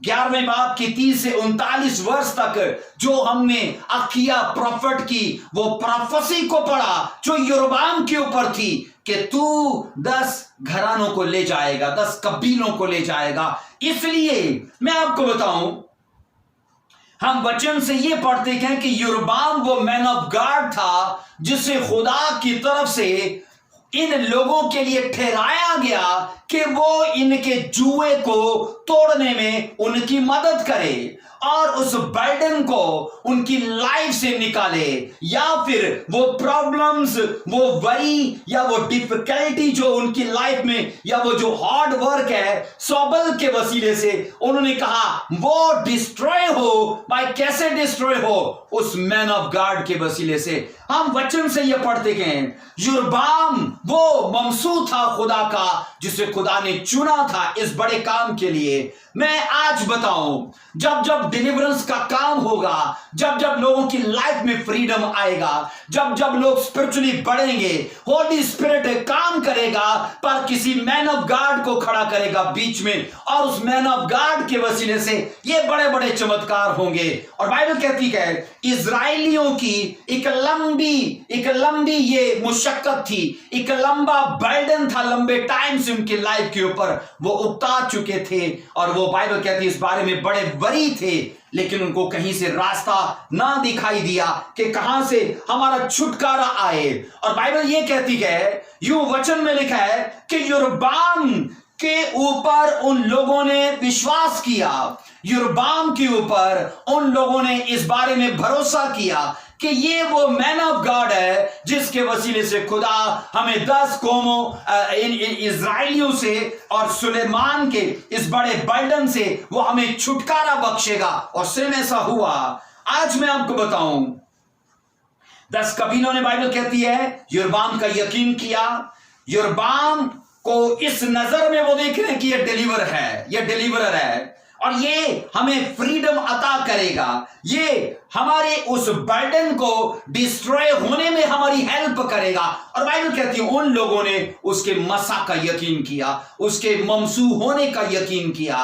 11वें बाब की 30 से 39 वर्ष तक जो हमने अखिया प्रॉफिट की वो प्रोफेसी को पढ़ा जो यरोबाम के ऊपर थी कि तू 10 घरानों को ले जाएगा, 10 कबीलों को ले जाएगा। इसलिए मैं आपको बताऊं, हम वचन से ये पढ़ते हैं कि यरोबाम वो मैन ऑफ गॉड था जिसे खुदा की तरफ से इन लोगों के लिए ठहराया गया कि वो इनके जुए को तोड़ने में उनकी मदद करे और उस बर्डन को उनकी लाइफ से निकाले, या फिर वो प्रॉब्लम्स, वो वरी या वो डिफिकल्टी जो उनकी लाइफ में, या वो जो हार्ड वर्क है सोबल के वसीले से उन्होंने कहा वो डिस्ट्रॉय हो। भाई कैसे डिस्ट्रॉय हो? उस मैन ऑफ गॉड के वसीले से। हम वचन से ये पढ़ते हैं यरोबाम वो ममसू था खुदा का जिसे खुदा ने चुना था इस बड़े काम के लिए। मैं आज बताऊं, जब जब डिलीवरेंस का काम होगा, जब जब लोगों की लाइफ में फ्रीडम आएगा, जब जब लोग स्पिरिचुअली बढ़ेंगे, होली स्पिरिट काम करेगा, पर किसी मैन ऑफ गॉड को खड़ा करेगा बीच में, और उस मैन ऑफ गॉड के वसीले से ये बड़े बड़े चमत्कार होंगे। और बाइबल कहती है इजराइलियों की एक लंबी ये मुशक्कत थी, एक लंबा बर्डन था, लंबे टाइम से उनकी लाइफ के ऊपर वो उगता चुके थे। और वो बाइबल कहती है इस बारे में बड़े वरी थे, लेकिन उनको कहीं से रास्ता ना दिखाई दिया कि कहां से हमारा छुटकारा आए। और बाइबल ये कहती है, यूं वचन में लिखा है कि यरोबाम के ऊपर उन लोगों ने विश्वास किया, यरोबाम के ऊपर उन लोगों ने इस बारे में भरोसा किया कि ये वो मैन ऑफ गॉड है जिसके वसीले से खुदा हमें 10 कौमों इजराइलियों से और सुलेमान के इस बड़े बर्डन से वो हमें छुटकारा बख्शेगा। और सेम ऐसा हुआ। आज मैं आपको बताऊं, 10 कबीलों ने, बाइबल कहती है, यरोबाम का यकीन किया। यरोबाम को इस नजर में वो देख रहे हैं कि ये डिलीवर है, ये डिलीवरर है, और ये हमें फ्रीडम अता करेगा, ये हमारे उस बर्डन को डिस्ट्रॉय होने में हमारी हेल्प करेगा। और बाइबल कहती है उन लोगों ने उसके मसा का यकीन किया, उसके ममसू होने का यकीन किया।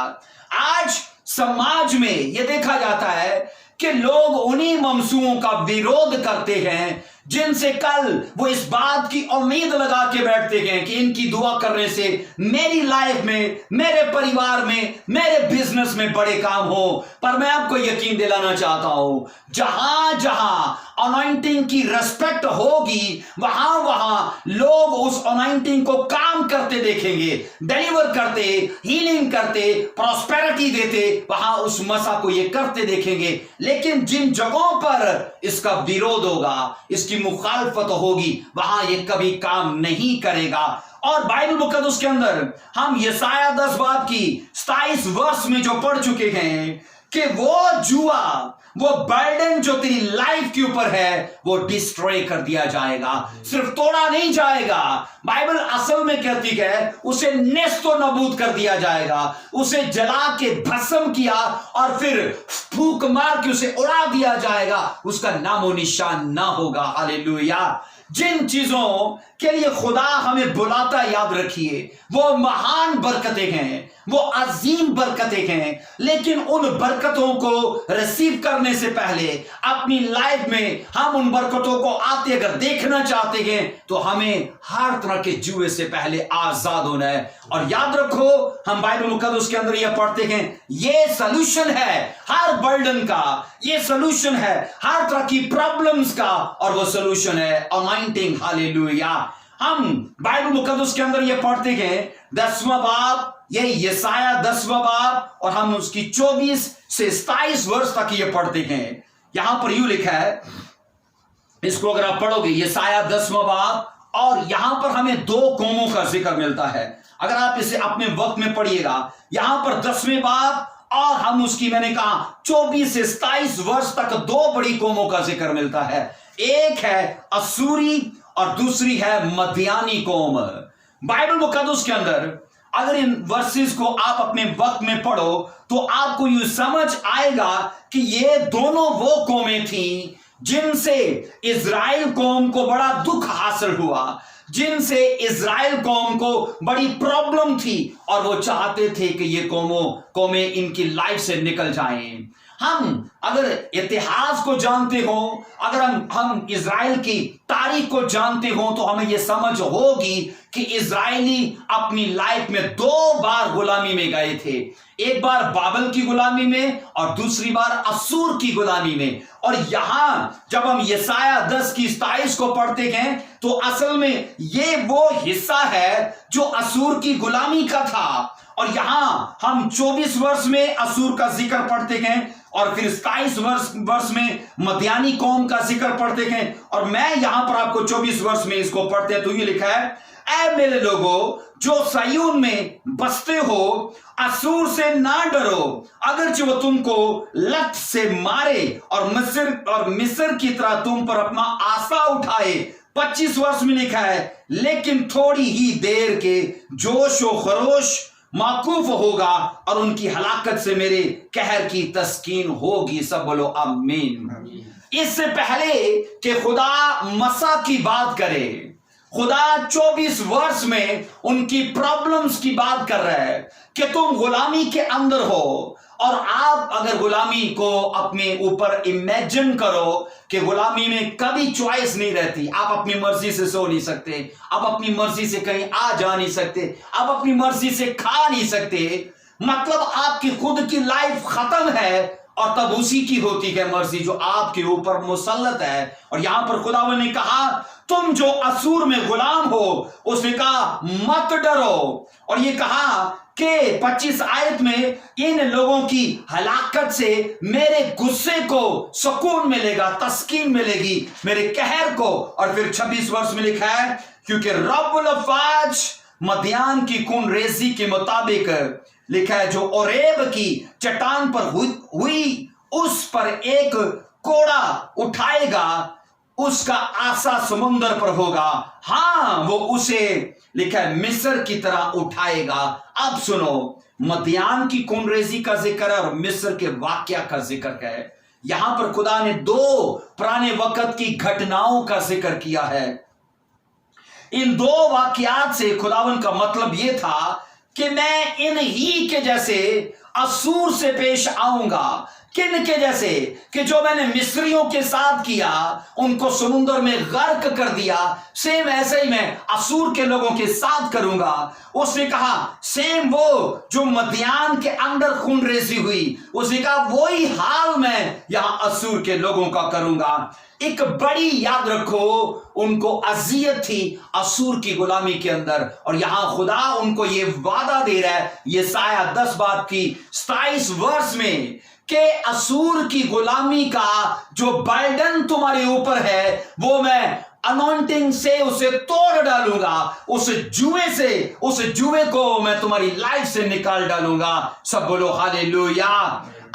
आज समाज में यह देखा जाता है कि लोग उन्हीं ममसूओं का विरोध करते हैं जिनसे कल वो इस बात की उम्मीद लगा के बैठते हैं कि इनकी दुआ करने से मेरी लाइफ में, मेरे परिवार में, मेरे बिजनेस में बड़े काम हो। पर मैं आपको यकीन दिलाना चाहता हूं, जहां जहां अनॉइंटिंग की रिस्पेक्ट होगी वहां वहां लोग उस अनॉइंटिंग को काम करते देखेंगे, डिलीवर करते, हीलिंग करते, प्रॉस्पेरिटी देते, वहां उस मसा को ये करते देखेंगे। लेकिन जिन जगहों पर इसका विरोध होगा, इसकी मुखालफत होगी, वहां ये कभी काम नहीं करेगा। और बाइबल मुकद्दस के अंदर हम यशायाह 10 बाब की 27 वर्ष में जो पढ़ चुके हैं कि वो जुआ, वो बर्डन जो तेरी लाइफ के ऊपर है वो डिस्ट्रॉय कर दिया जाएगा, सिर्फ तोड़ा नहीं जाएगा। बाइबल असल में कहती है उसे नेस्तो नबूद कर दिया जाएगा, उसे जला के भस्म किया और फिर फूंक मार के उसे उड़ा दिया जाएगा, उसका नामो निशान ना होगा। हालेलुया। जिन चीजों के लिए खुदा हमें बुलाता, याद रखिए वो महान बरकतें हैं, वो अजीम बरकतें हैं। लेकिन उन बरकतों को रिसीव करने से पहले अपनी लाइफ में हम उन बरकतों को आते अगर देखना चाहते हैं तो हमें हर तरह के जुए से पहले आजाद होना है। और याद रखो, हम बाइबल मुकद्दस के अंदर यह पढ़ते हैं, ये सलूशन है हर बर्डन का, ये सलूशन है हर तरह की प्रॉब्लम्स का, और वो सलूशन है अनॉइंटिंग। हालेलुया। हम बाइबल मुकद्दस के अंदर यह पढ़ते हैं 10वां बाब, ये यशाया 10वां बाब, और हम उसकी 24 से 27 वर्ष तक ये पढ़ते हैं। यहां पर यूं लिखा है, इसको अगर आप पढ़ोगे यशाया 10वां बाब, और यहां पर हमें 2 कौमों का जिक्र मिलता है। अगर आप इसे अपने वक्त में पढ़िएगा, यहां पर 10वें बाब और हम उसकी मैंने कहा 24 से 27 वर्ष तक 2 बड़ी कौमों का जिक्र मिलता है। एक है असूरी और दूसरी है मदियानी कौम। बाइबल मुकद्दस के अंदर अगर इन वर्सेस को आप अपने वक्त में पढ़ो तो आपको यूं समझ आएगा कि ये दोनों वो कौमें थीं जिनसे इज़राइल कौम को बड़ा दुख हासिल हुआ, जिनसे इज़राइल कौम को बड़ी प्रॉब्लम थी, और वो चाहते थे कि ये कौमें इनकी लाइफ से निकल जाएं। हम अगर इतिहास को जानते हो, अगर हम इज़राइल की तारीख को जानते हो, तो हमें यह समझ होगी कि इज़राइली अपनी लाइफ में 2 बार गुलामी में गए थे। एक बार बाबल की गुलामी में और दूसरी बार असूर की गुलामी में। और यहां जब हम यशाया 10 की 27 को पढ़ते हैं तो असल में ये वो हिस्सा है जो असूर की गुलामी का था। और यहां हम 24 वर्ष में असूर का जिक्र पढ़ते हैं और फिर 27 वर्ष में मदियानी कौम का जिक्र पढ़ते हैं। और मैं यहां पर आपको 24 वर्ष में इसको पढ़ते हैं तो ये लिखा है, ऐ मेरे लोगों जो सयून में बसते हो, असूर से ना डरो, अगरचे वो तुमको लत से मारे और मिस्र की तरह तुम पर अपना आसा उठाए। 25 वर्ष में लिखा है, लेकिन थोड़ी ही देर के जोश व खरोश माकूफ होगा और उनकी हलाकत से मेरे कहर की तस्कीन होगी। सब बोलो आमीन। इससे पहले कि खुदा मसा की बात करे, खुदा 24 वर्ष में उनकी प्रॉब्लम्स की बात कर रहा है कि तुम गुलामी के अंदर हो। और आप अगर गुलामी को अपने ऊपर इमेजिन करो कि गुलामी में कभी चॉइस नहीं रहती, आप अपनी मर्जी से सो नहीं सकते, आप अपनी मर्जी से कहीं आ जा नहीं सकते, आप अपनी मर्जी से खा नहीं सकते, मतलब आपकी खुद की लाइफ खत्म है और तब उसी की होती है मर्जी जो आपके ऊपर मुसल्लत है। और यहां पर खुदावन ने कहा, तुम जो असूर में गुलाम हो, उसने कहा मत डरो। और ये कहा कि 25 आयत में इन लोगों की हलाकत से मेरे गुस्से को सुकून मिलेगा, तस्कीन मिलेगी, मेरे कहर को। और फिर 26 वर्ष में लिखा है, क्योंकि रब्बुल अफ़वाज मदियान की खून रेजी के मुताबिक लिखा है, जो ओरेब की चट्टान पर हुई उस पर एक कोड़ा उठाएगा, उसका आसा समुंदर पर होगा, हां वो उसे लिखा है मिस्र की तरह उठाएगा। अब सुनो, मदियान की खूनरेजी का जिक्र है और मिस्र के वाकया का जिक्र है। यहां पर खुदा ने 2 पुराने वक्त की घटनाओं का जिक्र किया है। इन 2 वाकयात से खुदावन का मतलब यह था कि मैं इन ही के जैसे असूर से पेश आऊंगा। किन के जैसे कि जो मैंने मिस्रियों के साथ किया, उनको समुद्र में गर्क कर दिया, सेम ऐसे ही मैं असूर के लोगों के साथ करूंगा। उसने कहा सेम वो जो मदियान के अंदर खूनरेजी हुई, उसने कहा वही हाल मैं यहां असूर के लोगों का करूंगा। एक बड़ी याद रखो, उनको अजियत थी असूर की गुलामी के अंदर, और यहां खुदा उनको यह वादा दे रहा है यशाया 10 बाब की 27 वर्ष में कि असूर की गुलामी का जो बर्डन तुम्हारे ऊपर है वो मैं अनॉइंटिंग से उसे तोड़ डालूंगा, उस जुए को मैं तुम्हारी लाइफ से निकाल डालूंगा। सब बोलो हालेलुया।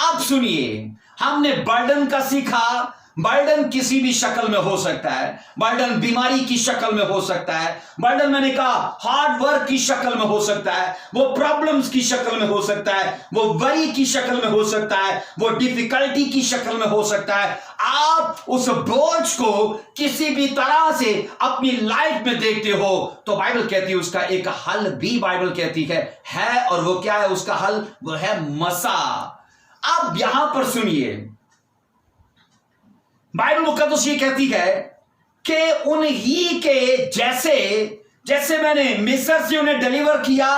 अब सुनिए, हमने बर्डन का सीखा, बर्डन किसी भी शक्ल में हो सकता है। बर्डन बीमारी की शक्ल में हो सकता है। बर्डन मैंने कहा हार्ड वर्क की शक्ल में हो सकता है, वो प्रॉब्लम्स की शक्ल में हो सकता है, वो वरी की शक्ल में हो सकता है, वो डिफिकल्टी की शक्ल में हो सकता है। आप उस बोझ को किसी भी तरह से अपनी लाइफ में देखते हो तो बाइबल कहती है उसका एक हल भी बाइबल कहती है। और वो क्या है उसका हल? वो है मसा। अब यहां पर सुनिए, बाइबल मुकद्दस ये कहती है कि उन्हीं के जैसे मैंने मिस्र से उन्हें डिलीवर किया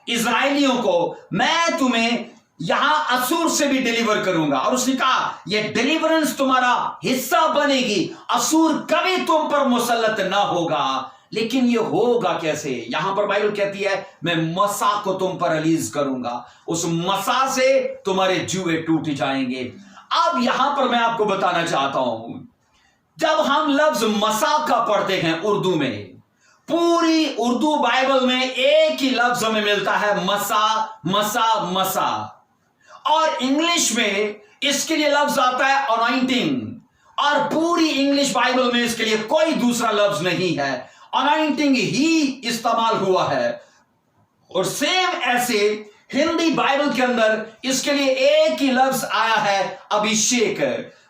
इजराइलियों को, मैं तुम्हें यहां असुर से भी डिलीवर करूंगा। और उसने कहा यह डिलीवरेंस तुम्हारा हिस्सा बनेगी, असुर कभी तुम पर मुसल्लत ना होगा। लेकिन यह होगा कैसे? यहां पर बाइबल कहती है मैं मसा को तुम पर रिलीज करूंगा, उस मसा से तुम्हारे जुए टूट जाएंगे। अब यहां पर मैं आपको बताना चाहता हूं, जब हम लफ्ज मसा का पढ़ते हैं उर्दू में, पूरी उर्दू बाइबल में एक ही लफ्ज हमें मिलता है मसा मसा मसा। और इंग्लिश में इसके लिए लफ्ज आता है अनॉइंटिंग, और पूरी इंग्लिश बाइबल में इसके लिए कोई दूसरा लफ्ज नहीं है, अनॉइंटिंग ही इस्तेमाल हुआ है। और सेम ऐसे हिंदी बाइबल के अंदर इसके लिए एक ही लफ्ज आया है अभिषेक।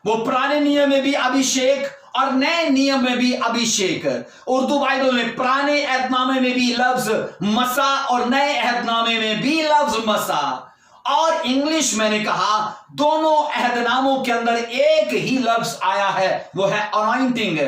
वो पुराने नियम में भी अभिषेक और नए नियम में भी अभिषेक। उर्दू बाइबल में पुराने अहदनामे में भी लफ्ज मसा और नए अहदनामे में भी लफ्ज मसा। और इंग्लिश मैंने कहा दोनों अहदनामों के अंदर एक ही लफ्ज आया है, वो है अनॉइंटिंग।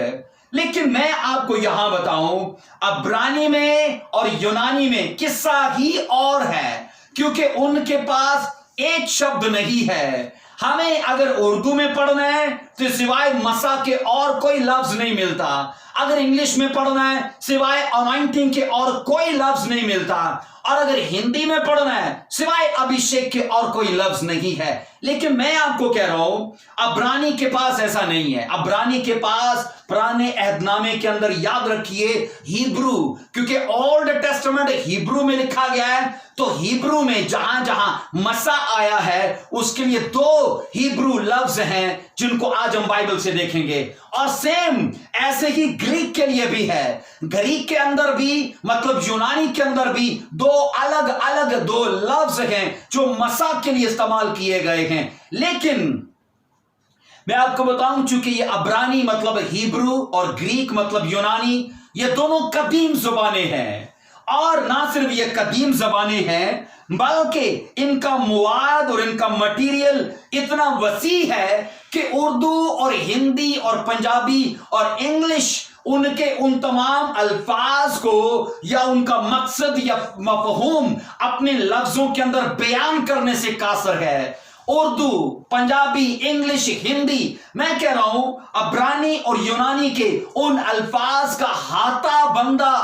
लेकिन मैं आपको यहां बताऊं, अब्रानी में और यूनानी में किस्सा ही और है, क्योंकि उनके पास एक शब्द नहीं है। हमें अगर उर्दू में पढ़ना है तो सिवाय मसा के और कोई लफ्ज नहीं मिलता, अगर इंग्लिश में पढ़ना है सिवाय अनॉइंटिंग के और कोई लफ्ज नहीं मिलता, और अगर हिंदी में पढ़ना है सिवाय अभिषेक के और कोई लफ्ज नहीं है। लेकिन मैं आपको कह रहा हूं अब्रानी के पास ऐसा नहीं है। अब्रानी के पास पुराने अहदनामे के अंदर, याद रखिए, हिब्रू, क्योंकि ओल्ड टेस्टामेंट हिब्रू में लिखा गया है, तो हिब्रू में जहां जहां मसा आया है उसके लिए दो हिब्रू लफ्ज हैं जिनको आज हम बाइबल से देखेंगे। और सेम ऐसे ही ग्रीक के लिए भी है। ग्रीक के अंदर भी, मतलब यूनानी के अंदर भी दो अलग अलग दो लफ्ज हैं जो मसा के लिए इस्तेमाल किए गए हैं। लेकिन मैं आपको बताऊं, चूंकि ये अब्रानी मतलब हिब्रू और ग्रीक मतलब यूनानी, ये दोनों कदीम जुबानें हैं। और ना सिर्फ ये कदीम जबानें हैं, बल्कि इनका मुआद और इनका मटेरियल इतना वसी है कि उर्दू और हिंदी और पंजाबी और इंग्लिश उनके उन तमाम अल्फाज को या उनका मकसद या मफहूम अपने लफ्जों के अंदर बयान करने से कासर है। उर्दू, पंजाबी, इंग्लिश, हिंदी, मैं कह रहा हूं अब्रानी और यूनानी के उन अल्फाज का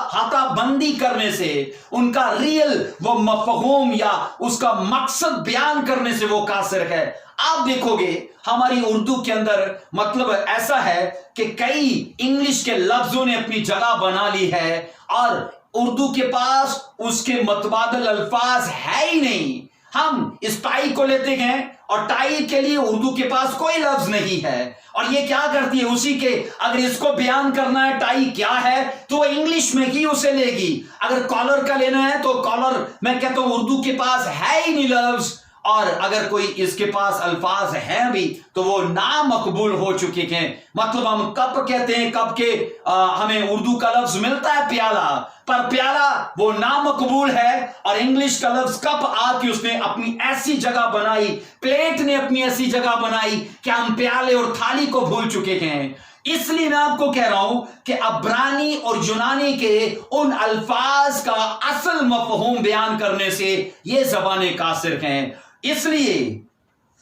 हाथाबंदी करने से, उनका रियल वो मफहूम या उसका मकसद बयान करने से वो कासिर है। आप देखोगे हमारी उर्दू के अंदर मतलब ऐसा है कि कई इंग्लिश के लफ्जों ने अपनी जगह बना ली है और उर्दू के पास उसके मतबादल अल्फाज है ही नहीं। हम इस टाई को लेते हैं और टाई के लिए उर्दू के पास कोई लफ्ज नहीं है, और ये क्या करती है, उसी के अगर इसको बयान करना है टाई क्या है तो वो इंग्लिश में ही उसे लेगी। अगर कॉलर का लेना है तो कॉलर, मैं कहता हूं उर्दू के पास है ही नहीं लफ्ज, और अगर कोई इसके पास अल्फाज हैं भी तो वो नामकबूल हो चुके हैं। मतलब हम कप कहते हैं, कप के हमें उर्दू का लफ्ज मिलता है प्याला, पर प्याला वो नामकबूल है, और इंग्लिश का लफ्ज कप आके उसने अपनी ऐसी जगह बनाई, प्लेट ने अपनी ऐसी जगह बनाई कि हम प्याले और थाली को भूल चुके हैं। इसलिए मैं आपको कह रहा हूं कि अब्रानी और यूनानी के उन अल्फाज का असल मफहूम बयान करने से ये जबानें कासिर हैं। इसलिए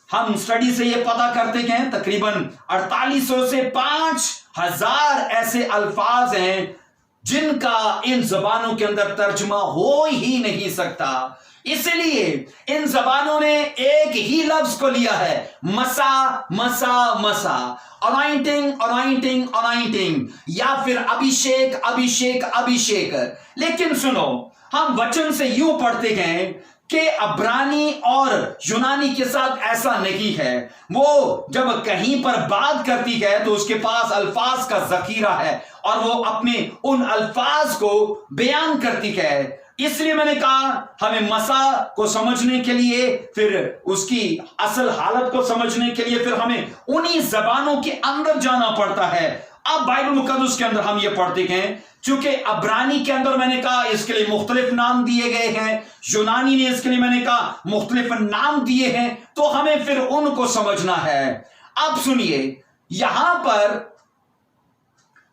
हम स्टडी से ये पता करते हैं तकरीबन 4800 से 5000 ऐसे अल्फाज हैं जिनका इन जबानों के अंदर तर्जुमा हो ही नहीं सकता। इसलिए इन जबानों ने एक ही लफ्ज को लिया है, मसा मसा मसा, अनॉइंटिंग अनॉइंटिंग अनॉइंटिंग, या फिर अभिषेक अभिषेक अभिषेक। लेकिन सुनो, हम वचन से यूं पढ़ते हैं कि अब्रानी और यूनानी के साथ ऐसा नहीं है। वो जब कहीं पर बात करती है तो उसके पास अल्फाज का जखीरा है और वो अपने उन अल्फाज को बयान करती है। इसलिए मैंने कहा हमें मसा को समझने के लिए, फिर उसकी असल हालत को समझने के लिए, फिर हमें उन्हीं जबानों के अंदर जाना पड़ता है। अब बाइबल मुकद्दस के अंदर हम ये पढ़ते हैं, चूंकि अब्रानी के अंदर मैंने कहा इसके लिए मुख्तलिफ नाम दिए गए हैं, यूनानी ने इसके लिए मैंने कहा मुख्तलिफ नाम दिए हैं, तो हमें फिर उनको समझना है। अब सुनिए, यहां पर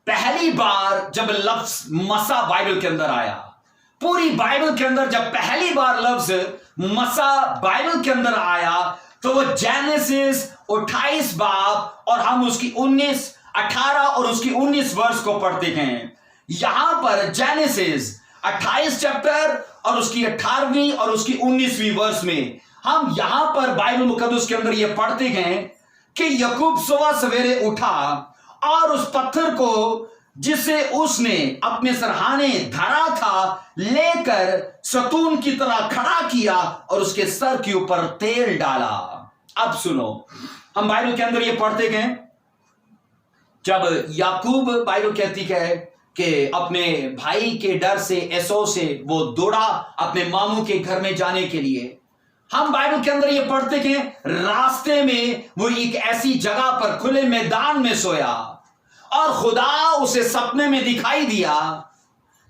पहली बार जब लफ्ज मसा बाइबल के अंदर आया, पूरी बाइबल के अंदर जब पहली बार लफ्ज मसा बाइबल के अंदर आया, तो वो जेनेसिस 28 बाब और हम उसकी 18 और उसकी 19 वर्ष को पढ़ते हैं। यहां पर जेनेसिस 28 चैप्टर और उसकी 18वीं और उसकी 19वीं वर्ष में हम यहां पर बाइबल मुकद्दस के अंदर यह पढ़ते हैं कि याकूब सुबह सवेरे उठा और उस पत्थर को जिसे उसने अपने सरहाने धरा था लेकर सतून की तरह खड़ा किया और उसके सर के ऊपर तेल डाला। अब सुनो, हम बाइबल के अंदर यह पढ़ते हैं, जब याकूब, बाइबल कहती है कि अपने भाई के डर से, एसो से वो दौड़ा अपने मामू के घर में जाने के लिए। हम बाइबल के अंदर ये पढ़ते हैं रास्ते में वो एक ऐसी जगह पर खुले मैदान में सोया और खुदा उसे सपने में दिखाई दिया।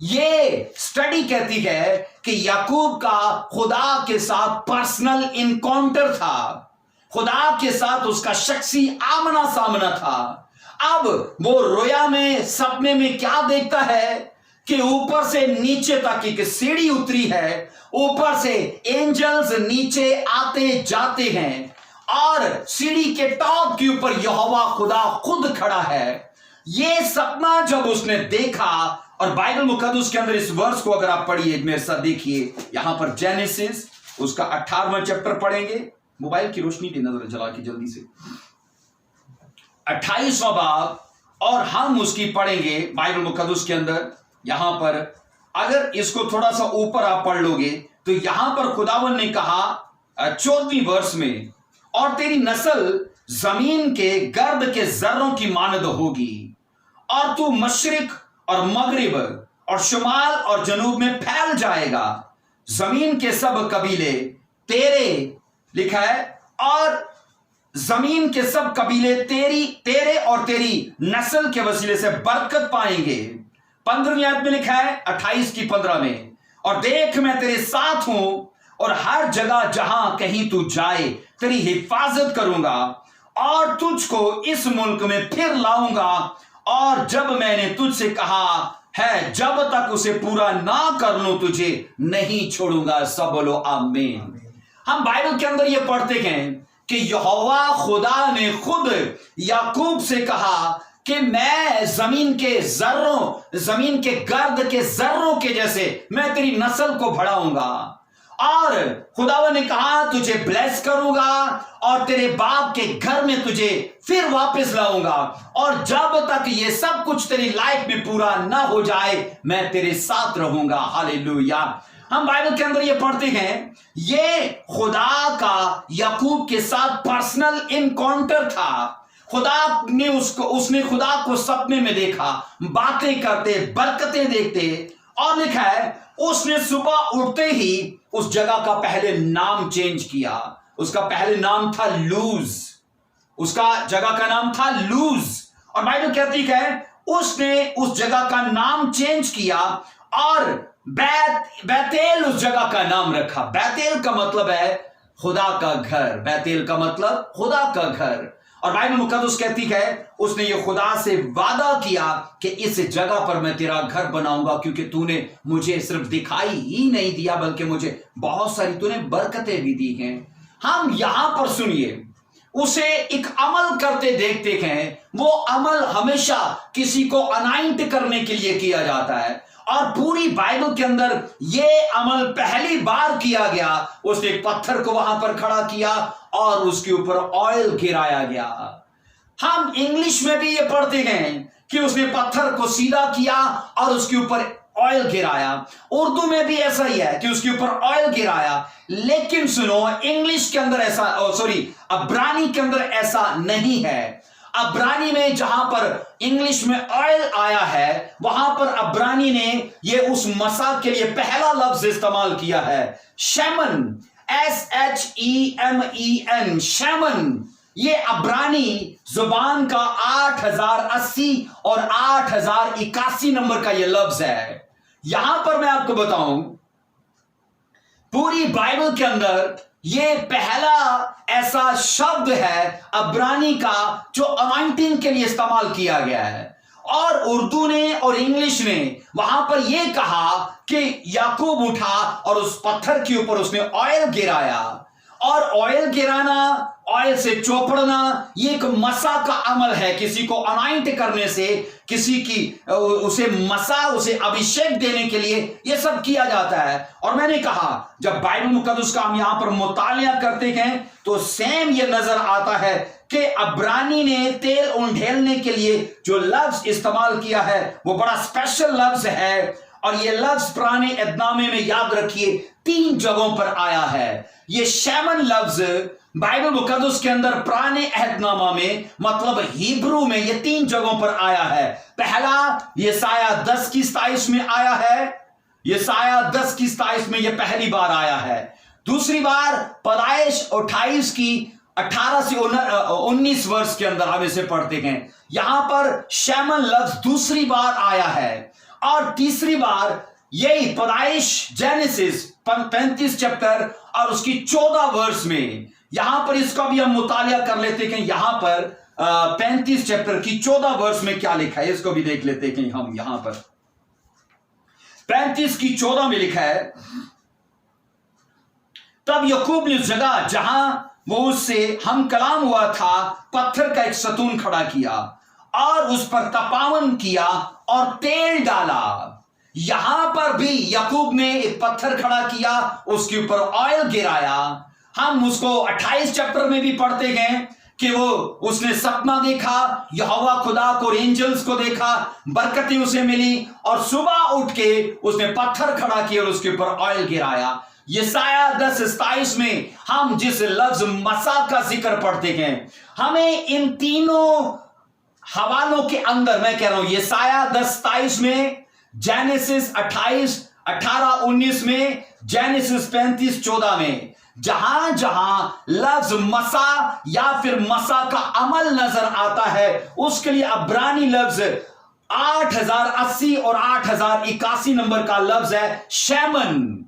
ये स्टडी कहती है कि याकूब का खुदा के साथ पर्सनल इनकाउंटर था, खुदा के साथ उसका शख्सी आमना सामना था। अब वो रोया में, सपने में क्या देखता है कि ऊपर से नीचे तक एक सीढ़ी उतरी है, ऊपर से एंजल्स नीचे आते जाते हैं और सीढ़ी के टॉप के ऊपर यहोवा खुदा खुद खड़ा है। ये सपना जब उसने देखा, और बाइबल मुकद्दस के अंदर इस वर्ष को अगर आप पढ़िए, मेरे साथ देखिए, यहां पर जेनेसिस उसका 18वां चैप्टर पढ़ेंगे। मोबाइल की रोशनी देना जरा जला के जल्दी से, 28वां बाब, और हम उसकी पढ़ेंगे बाइबल मुकद्दस के अंदर। यहां पर अगर इसको थोड़ा सा ऊपर आप पढ़ लोगे तो यहां पर खुदावन ने कहा 14वीं वर्ष में, और तेरी नस्ल जमीन के गर्द के जर्रों की मानद होगी और तू मशरिक और मगरिब और शुमाल और जनूब में फैल जाएगा। जमीन के सब कबीले तेरे, लिखा है, और जमीन के सब कबीले तेरे और तेरी नस्ल के वसीले से बरकत पाएंगे। 15वीं आयत में लिखा है 28 की 15 में, और देख मैं तेरे साथ हूं और हर जगह जहां कहीं तू जाए तेरी हिफाजत करूंगा और तुझको इस मुल्क में फिर लाऊंगा, और जब मैंने तुझसे कहा है जब तक उसे पूरा ना कर लूं तुझे नहीं छोड़ूंगा। सब बोलो आमीन। हम बाइबल के अंदर यह पढ़ते हैं कि यहोवा खुदा ने खुद याकूब से कहा कि मैं जमीन के जर्रों, जमीन के गर्द के जर्रों के जैसे मैं तेरी नस्ल को बढ़ाऊंगा, और खुदावन ने कहा तुझे ब्लेस करूंगा और तेरे बाप के घर में तुझे फिर वापस लाऊंगा, और जब तक ये सब कुछ तेरी लाइफ में पूरा ना हो जाए मैं तेरे साथ रहूंगा। हालेलुया। हम बाइबल के अंदर ये पढ़ते हैं, ये खुदा का याकूब के साथ पर्सनल इनकाउंटर था। खुदा ने उसने खुदा को सपने में देखा, बातें करते, बरकतें देखते, और लिखा है उसने सुबह उठते ही उस जगह का पहले नाम चेंज किया। उसका पहले नाम था लूज, उसका जगह का नाम था लूज, और बाइबल कहती है उसने उस जगह का नाम चेंज किया और बैतेल उस जगह का नाम रखा। बैतेल का मतलब है खुदा का घर, बैतेल का मतलब खुदा का घर। और बाइबल मुकद्दस कहती है उसने ये खुदा से वादा किया कि इस जगह पर मैं तेरा घर बनाऊंगा, क्योंकि तूने मुझे सिर्फ दिखाई ही नहीं दिया बल्कि मुझे बहुत सारी तूने बरकतें भी दी हैं। हम यहां पर सुनिए, उसे एक अमल करते देखते हैं। वो अमल हमेशा किसी को अनाइंट करने के लिए किया जाता है, और पूरी बाइबल के अंदर यह अमल पहली बार किया गया। उसने पत्थर को वहां पर खड़ा किया और उसके ऊपर ऑयल गिराया गया। हम इंग्लिश में भी ये पढ़ते हैं कि उसने पत्थर को सीधा किया और उसके ऊपर ऑयल गिराया। उर्दू में भी ऐसा ही है कि उसके ऊपर ऑयल गिराया। लेकिन सुनो, इंग्लिश के अंदर ऐसा, अब्रानी के अंदर ऐसा नहीं है। अब्रानी में जहां पर इंग्लिश में ऑयल आया है, वहां पर अब्रानी ने ये उस मसा के लिए पहला लफ्ज इस्तेमाल किया है, शैमन, SHEMEN, शैमन। ये अब्रानी जुबान का 8080 और 8081 नंबर का ये लफ्ज है। यहां पर मैं आपको बताऊं, पूरी बाइबल के अंदर ये पहला ऐसा शब्द है अब्रानी का जो अनॉइंटिंग के लिए इस्तेमाल किया गया है। और उर्दू ने और इंग्लिश ने वहां पर यह कहा कि याकूब उठा और उस पत्थर के ऊपर उसने ऑयल गिराया। और ऑयल गिराना, ऑयल से चौपड़ना, ये एक मसा का अमल है। किसी को अनॉइंट करने से, किसी की उसे मसा, उसे अभिषेक देने के लिए ये सब किया जाता है। और मैंने कहा, जब बाइबल मुकद्दस का हम यहां पर मुतालिया करते हैं तो सेम ये नजर आता है कि अब्रानी ने तेल उंडेलने के लिए जो लफ्ज इस्तेमाल किया है वो बड़ा स्पेशल लफ्ज है। और ये लफ्ज पुराने एहदनामे में, याद रखिए, 3 जगहों पर आया है। ये शैमन लफ्ज बाइबल मुकद्दस के अंदर पुराने अहदनामा में, मतलब हिब्रू में, ये 3 जगहों पर आया है। पहला यशाया 10:27 में आया है। यशाया 10:27 में ये पहली बार आया है। दूसरी बार पैदाइश 28:18 से 19 वर्ष के अंदर हम इसे पढ़ते हैं। यहां पर शैमन लफ्ज दूसरी बार आया है। और तीसरी बार यही पैदाइश जेनेसिस 35 चैप्टर और उसकी 14 वर्ष में, यहां पर इसका भी हम मुतालिया कर लेते हैं। यहां पर 35 चैप्टर की 14 वर्ष में क्या लिखा है, इसको भी देख लेते हैं हम। यहां पर 35 की 14 में लिखा है, तब याकूब ने उस जगह जहां वो उससे हम कलाम हुआ था पत्थर का एक सतून खड़ा किया और उस पर तपावन किया और तेल डाला। यहां पर भी याकूब ने एक पत्थर खड़ा किया, उसके ऊपर ऑयल गिराया। हम उसको 28 चैप्टर में भी पढ़ते हैं कि वो उसने सपना देखा, यहोवा खुदा को और एंजल्स को देखा, बरकतें उसे मिली और सुबह उठ के उसने पत्थर खड़ा किया और उसके ऊपर ऑयल गिराया। यशाया 10:27 में हम जिस लफ्ज मसा का जिक्र पढ़ते हैं, हमें इन तीनों हवालों के अंदर, मैं कह रहा हूं यशाया 10:27 में, जेनेसिस 28:18-19 में, जेनेसिस 35:14 में, जहां जहां लफ्ज मसा या फिर मसा का अमल नजर आता है उसके लिए अब्रानी लफ्ज 8080 और 8081 नंबर का लफ्ज है शैमन।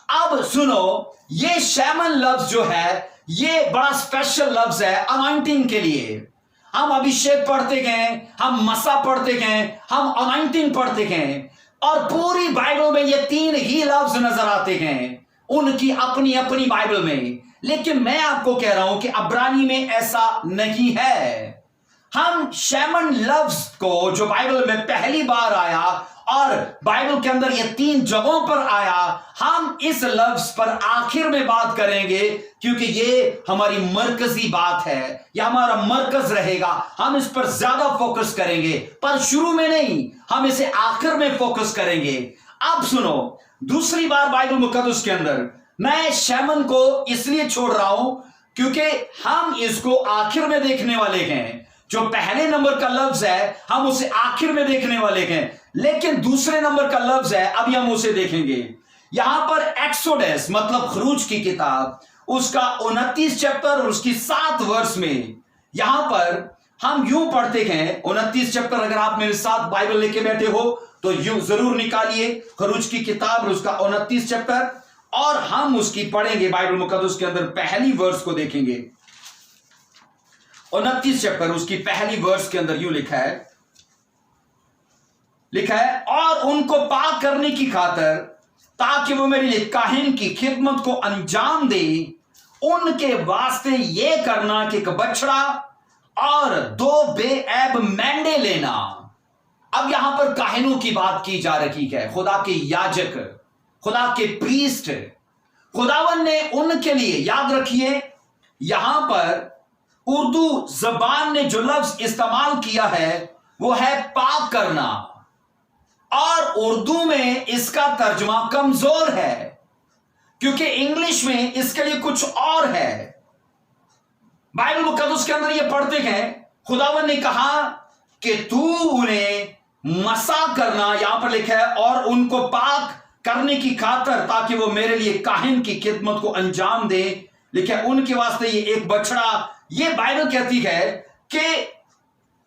अब सुनो, ये शैमन लफ्ज जो है ये बड़ा स्पेशल लफ्ज है अनॉइंटिंग के लिए। हम अभिषेक पढ़ते हैं, हम मसा पढ़ते हैं, हम अनॉइंटिंग पढ़ते हैं, और पूरी बाइबल में ये 3 ही लफ्ज नजर आते हैं उनकी अपनी अपनी बाइबल में। लेकिन मैं आपको कह रहा हूं कि अब्रानी में ऐसा नहीं है। हम शैमन लफ्ज को, जो बाइबल में पहली बार आया और बाइबल के अंदर ये 3 जगहों पर आया, हम इस लफ्ज पर आखिर में बात करेंगे क्योंकि ये हमारी मरकजी बात है, यह हमारा मरकज रहेगा। हम इस पर ज्यादा फोकस करेंगे, पर शुरू में नहीं, हम इसे आखिर में फोकस करेंगे। अब सुनो, दूसरी बार बाइबल मुकद्दस के अंदर मैं शैमन को इसलिए छोड़ रहा हूं क्योंकि हम इसको आखिर में देखने वाले हैं। जो पहले नंबर का लफ्ज है हम उसे आखिर में देखने वाले हैं, लेकिन दूसरे नंबर का लफ्ज है अभी हम उसे देखेंगे। यहां पर एक्सोडस मतलब खरूज की किताब, उसका 29 चैप्टर और उसकी 7 वर्ष में, यहां पर हम यूं पढ़ते हैं 29 चैप्टर। अगर आप मेरे साथ बाइबल लेके बैठे हो तो यूं जरूर निकालिए खरूज की किताब और उसका 29 चैप्टर, और हम उसकी पढ़ेंगे बाइबल मुकद्दस के अंदर पहली वर्ष को देखेंगे। 29 चैप्टर उसकी पहली वर्ष के अंदर यूं लिखा है, और उनको पाक करने की खातिर ताकि वो मेरे लिए काहिन की खिदमत को अंजाम दे, उनके वास्ते ये करना कि एक बछड़ा और 2 बेऐब मेंढे लेना। अब यहां पर काहिनों की बात की जा रही है, खुदा के याजक, खुदा के प्रीस्ट। खुदावन ने उनके लिए, याद रखिए यहां पर उर्दू जबान ने जो लफ्ज इस्तेमाल किया है वो है पाक करना। और उर्दू में इसका तर्जुमा कमजोर है, क्योंकि इंग्लिश में इसके लिए कुछ और है। बाइबल मुकद्दस के अंदर ये पढ़ते हैं, खुदावन ने कहा कि तू उन्हें मसा करना, यहां पर लिखा है, और उनको पाक करने की खातर, ताकि वो मेरे लिए काहिन की खिदमत को अंजाम दे। लिखा है उनके वास्ते ये एक बछड़ा। ये बाइबल कहती है कि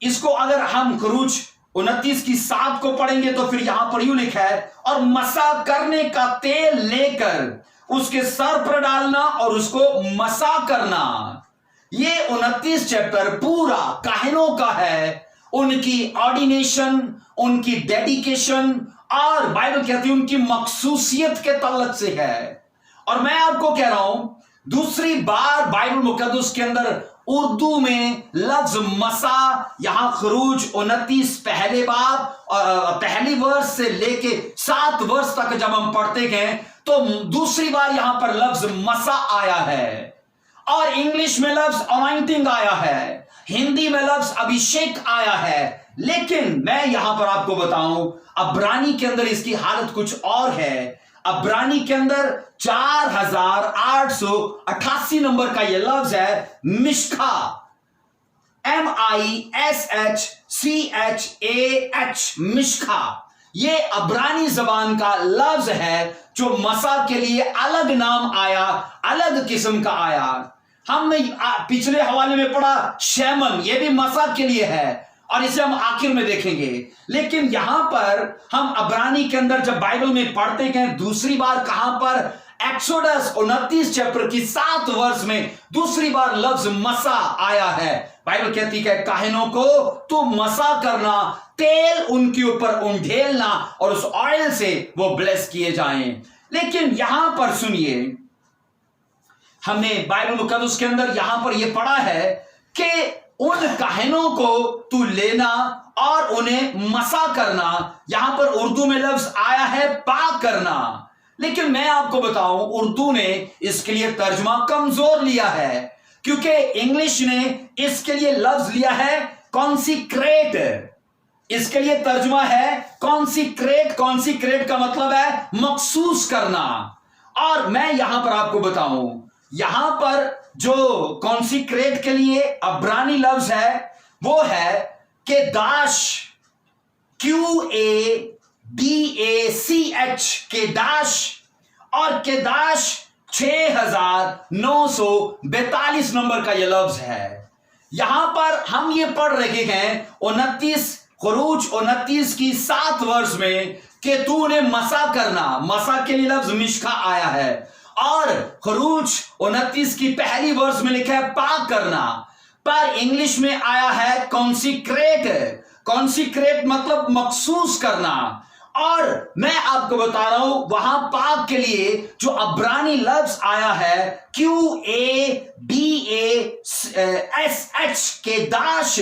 इसको अगर हम खरूज 29 की 7 को पढ़ेंगे तो फिर यहां पर यूं लिखा है, और मसा करने का तेल लेकर उसके सर पर डालना और उसको मसा करना। ये 29 चैप्टर पूरा काहिनों का है, उनकी ऑर्डिनेशन, उनकी डेडिकेशन, और बाइबल कहती है उनकी मखसूसियत के तल्लक से है। और मैं आपको कह रहा हूं, दूसरी बार बाइबल मुकद्दस के अंदर उर्दू में लफ्ज मसा, यहां खरूज 29 पहले बाब पहली वर्ष से लेके 7 वर्ष तक जब हम पढ़ते हैं तो दूसरी बार यहां पर लफ्ज मसा आया है। और इंग्लिश में लफ्ज अनॉइंटिंग आया है, हिंदी में लफ्ज अभिषेक आया है। लेकिन मैं यहां पर आपको बताऊं, अब्रानी के अंदर इसकी हालत कुछ और है। अब्रानी के अंदर 4888 नंबर का यह लफ्ज है मिश्खा, MISHCHAH, मिश्खा। ये अब्रानी जबान का लफ्ज है जो मसा के लिए अलग नाम आया, अलग किस्म का आया। हमने पिछले हवाले में पढ़ा शैमन, ये भी मसा के लिए है, और इसे हम आखिर में देखेंगे। लेकिन यहां पर हम अब्रानी के अंदर जब बाइबल में पढ़ते हैं दूसरी बार, कहां पर? एक्सोडस 29 चैप्टर की 7 वर्ष में दूसरी बार लफ्ज मसा आया है। बाइबल कहती है काहिनों को तू मसा करना, तेल उनके ऊपर उंडेलना, और उस ऑयल से वो ब्लेस किए जाएं। लेकिन यहां पर सुनिए, हमने बाइबल मुकद्दस के अंदर यहां पर यह पढ़ा है कि उन काहिनों को तू लेना और उन्हें मसा करना। यहां पर उर्दू में लफ्ज आया है पाक करना। लेकिन मैं आपको बताऊं, उर्दू ने इसके लिए तर्जुमा कमजोर लिया है, क्योंकि इंग्लिश ने इसके लिए लफ्ज लिया है कॉन्सिक्रेट। इसके लिए तर्जुमा है कॉन्सिक्रेट। कॉन्सिक्रेट का मतलब है मखसूस करना। और मैं यहां पर आपको बताऊं, यहां पर जो कॉन्सिक्रेट के लिए अब्रानी लफ्ज है वो है केदाश, QADACH, केदाश। और केदाश 6942 नंबर का यह लफ्ज है। यहां पर हम ये पढ़ रहे हैं 29 खरूज 29 की 7 वर्ष में कि तू ने मसा करना। मसा के लिए लफ्ज मिश्का आया है, और खरूज 29 की पहली वर्ष में लिखा है पाक करना, पर इंग्लिश में आया है कॉन्सिक्रेट। कॉन्सिक्रेट मतलब मखसूस करना। और मैं आपको बता रहा हूं, वहां पाक के लिए जो अब्रानी लफ्ज आया है QADASH, केदाश,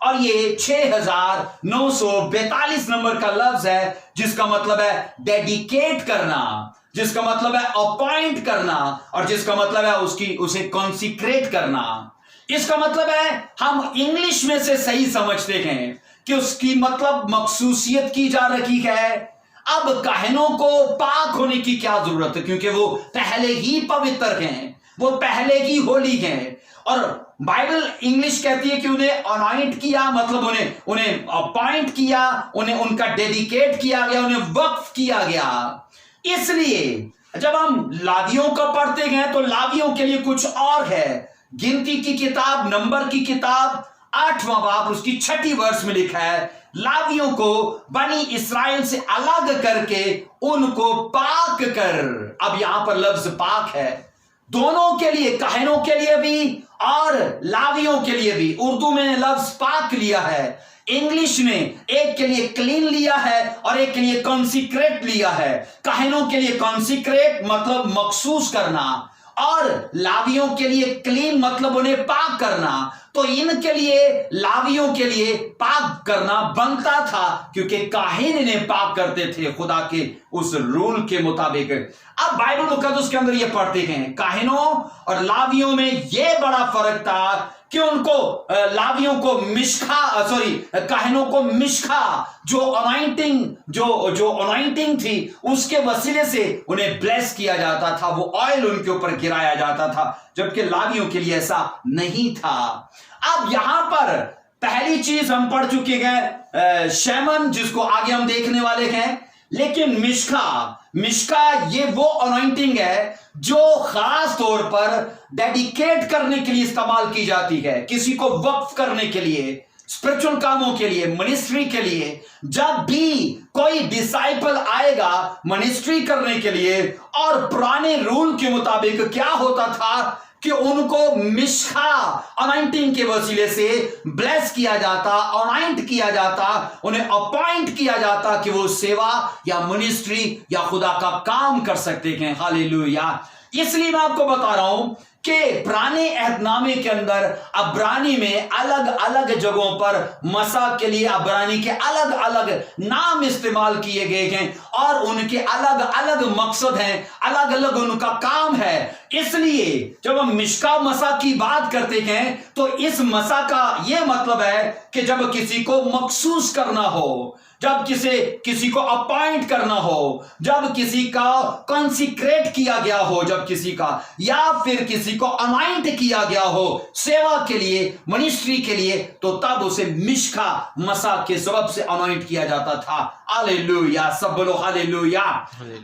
और ये 6942 नंबर का लफ्ज है, जिसका मतलब है डेडिकेट करना, जिसका मतलब है अपॉइंट करना, और जिसका मतलब है उसे कॉन्सिक्रेट करना। इसका मतलब है हम इंग्लिश में से सही समझते हैं कि उसकी मतलब मखसूसियत की जा रखी है। अब काहिनों को पाक होने की क्या जरूरत है, क्योंकि वो पहले ही पवित्र हैं, वो पहले ही होली हैं। और बाइबल इंग्लिश कहती है कि उन्हें अनॉइंट किया, मतलब उन्हें अपॉइंट किया, उन्हें उनका डेडिकेट किया गया, उन्हें वक्फ किया गया। इसलिए जब हम लावियों का पढ़ते हैं तो लावियों के लिए कुछ और है। गिनती की किताब, नंबर की किताब 8वां बाब उसकी 6ठी वर्ष में लिखा है, लावियों को बनी इस्राएल से अलग करके उनको पाक कर। अब यहां पर लफ्ज पाक है दोनों के लिए, काहिनों के लिए भी और लावियों के लिए भी। उर्दू में लफ्ज पाक लिया है, इंग्लिश ने एक के लिए क्लीन लिया है और एक के लिए कॉन्सिक्रेट लिया है। काहिनों के लिए कॉन्सिक्रेट मतलब मखसूस करना, और लावियों के लिए क्लीन मतलब उन्हें पाक करना। तो इनके लिए, लावियों के लिए पाक करना बनता था, क्योंकि काहिन इन्हें पाक करते थे खुदा के उस रूल के मुताबिक। अब बाइबल मुकद्दस के अंदर ये पढ़ते हैं काहिनों और लावियों में ये बड़ा फर्क था कि उनको लावियों को काहनों को मिशका जो अनॉइंटिंग थी उसके वसीले से उन्हें ब्लेस किया जाता था, वो ऑयल उनके ऊपर गिराया जाता था, जबकि लावियों के लिए ऐसा नहीं था। अब यहां पर पहली चीज हम पढ़ चुके हैं शैमन, जिसको आगे हम देखने वाले हैं। लेकिन मिशका ये वो अनॉइंटिंग है जो खास तौर पर डेडिकेट करने के लिए इस्तेमाल की जाती है, किसी को वक्फ करने के लिए, स्पिरिचुअल कामों के लिए, मिनिस्ट्री के लिए। जब भी कोई डिसाइपल आएगा मिनिस्ट्री करने के लिए, और पुराने रूल के मुताबिक क्या होता था कि उनको मिशका अनॉइंटिंग के वसीले से ब्लेस किया जाता, अनॉइंट किया जाता, उन्हें अपॉइंट किया जाता कि वो सेवा या मिनिस्ट्री या खुदा का काम कर सकते हैं। हालेलुया। इसलिए मैं आपको बता रहा हूं कि पुराने अहदनामे के अंदर अब्रानी में अलग अलग जगहों पर मसा के लिए अब्रानी के अलग अलग नाम इस्तेमाल किए गए हैं, और उनके अलग अलग मकसद हैं, अलग अलग उनका काम है। इसलिए जब हम मिशका मसा की बात करते हैं तो इस मसा का यह मतलब है कि जब किसी को मखसूस करना हो, जब किसी को अपॉइंट करना हो, जब किसी का कॉन्सिक्रेट किया गया हो, जब किसी का या फिर किसी को अनॉइंट किया गया हो सेवा के लिए, मिनिस्ट्री के लिए, तो तब उसे मिशका मसा के सबब से अनॉइंट किया जाता था। हालेलुया, सब बोलो हालेलुया।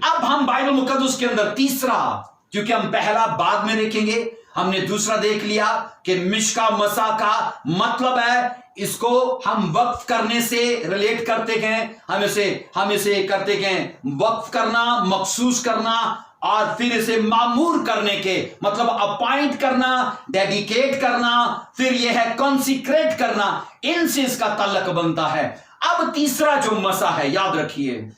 अब हम बाइबल मुकद्दस के अंदर तीसरा, क्योंकि हम पहला बाद में देखेंगे, हमने दूसरा देख लिया कि मिशका मसा का मतलब है, इसको हम वक्फ करने से रिलेट करते हैं, हम इसे करते हैं वक्फ करना, मखसूस करना, और फिर इसे मामूर करने के मतलब अपॉइंट करना, डेडिकेट करना, फिर यह है कॉन्सिक्रेट करना, इनसे इसका ताल्लुक बनता है। अब तीसरा जो मसा है, याद रखिए,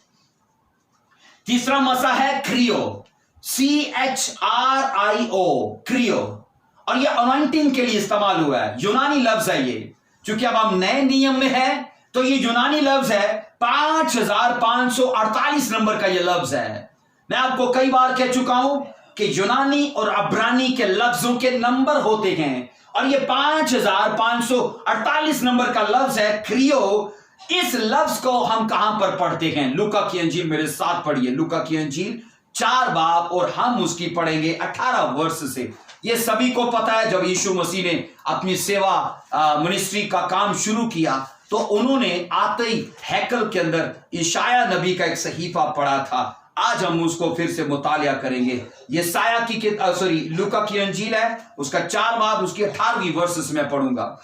तीसरा मसा है क्रियो, CHRIO, क्रियो, और यह अनॉइंटिंग के लिए इस्तेमाल हुआ है। यूनानी लफ्ज है ये, क्योंकि अब हम नए नियम में हैं तो ये यूनानी लफ्ज है, 5548 नंबर का ये लफ्ज है। मैं आपको कई बार कह चुका हूं कि यूनानी और अब्रानी के लफ्जों के नंबर होते हैं, और ये 5548 नंबर का लफ्ज है क्रियो। इस लफ्ज को हम कहां पर पढ़ते हैं? लूका की अंजील मेरे साथ पढ़िए, लूका की अंजील 4 बाब, और हम उसकी पढ़ेंगे 18 वर्ष से। ये सभी को पता है, जब यीशु मसीह ने अपनी सेवा मिनिस्ट्री का काम शुरू किया तो उन्होंने आते ही हैकल के अंदर ईशाया नबी का एक सहीफा पढ़ा था। आज हम उसको फिर से मुतालिया करेंगे। ये लूका की अंजील है, उसका 4 बाब, उसकी 18वीं वर्ष में पढ़ूंगा।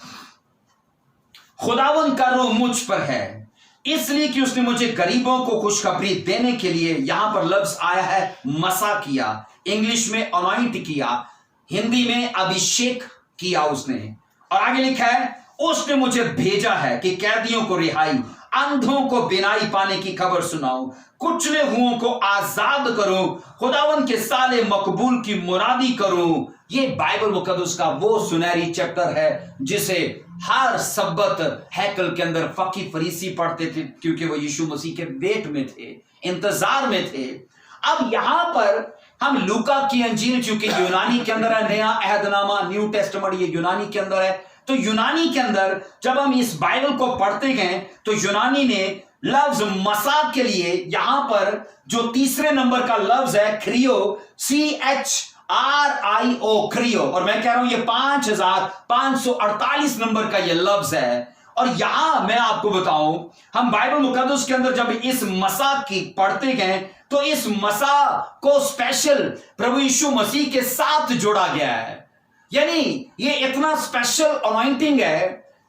खुदावन का रूह मुझ पर है, इसलिए कि उसने मुझे गरीबों को खुशखबरी देने के लिए, यहां पर लफ्ज आया है मसा किया, इंग्लिश में अनॉइंट किया, हिंदी में अभिषेक किया उसने। और आगे लिखा है उसने मुझे भेजा है कि कैदियों को रिहाई, अंधों को बिनाई पाने की खबर सुनाऊं, कुचले हुओं को आजाद करूं, खुदावन के साले मकबूल की मुरादी करूं। ये बाइबल मुकद्दस का वो सुनहरी चैप्टर है जिसे हर सब्बत हैकल के अंदर फकी फरीसी पढ़ते थे, क्योंकि वो यीशु मसीह के वेट में थे, इंतजार में थे। अब यहां पर हम लूका की अंजील, चूंकि यूनानी के अंदर है, नया अहदनामा, न्यू टेस्टामेंट, ये यूनानी के अंदर है, तो यूनानी के अंदर जब हम इस बाइबल को पढ़ते हैं तो यूनानी ने लफ्ज मसा के लिए यहां पर जो तीसरे नंबर का लफ्ज है क्रियो, CHRIO, क्रियो, और मैं कह रहा हूं ये 5548 नंबर का ये लफ्ज है। और यहां मैं आपको बताऊं, हम बाइबल मुकद्दस के अंदर जब इस मसा की पढ़ते हैं तो इस मसा को स्पेशल प्रभु यीशु मसीह के साथ जोड़ा गया है। यानी ये इतना स्पेशल अनॉइंटिंग है,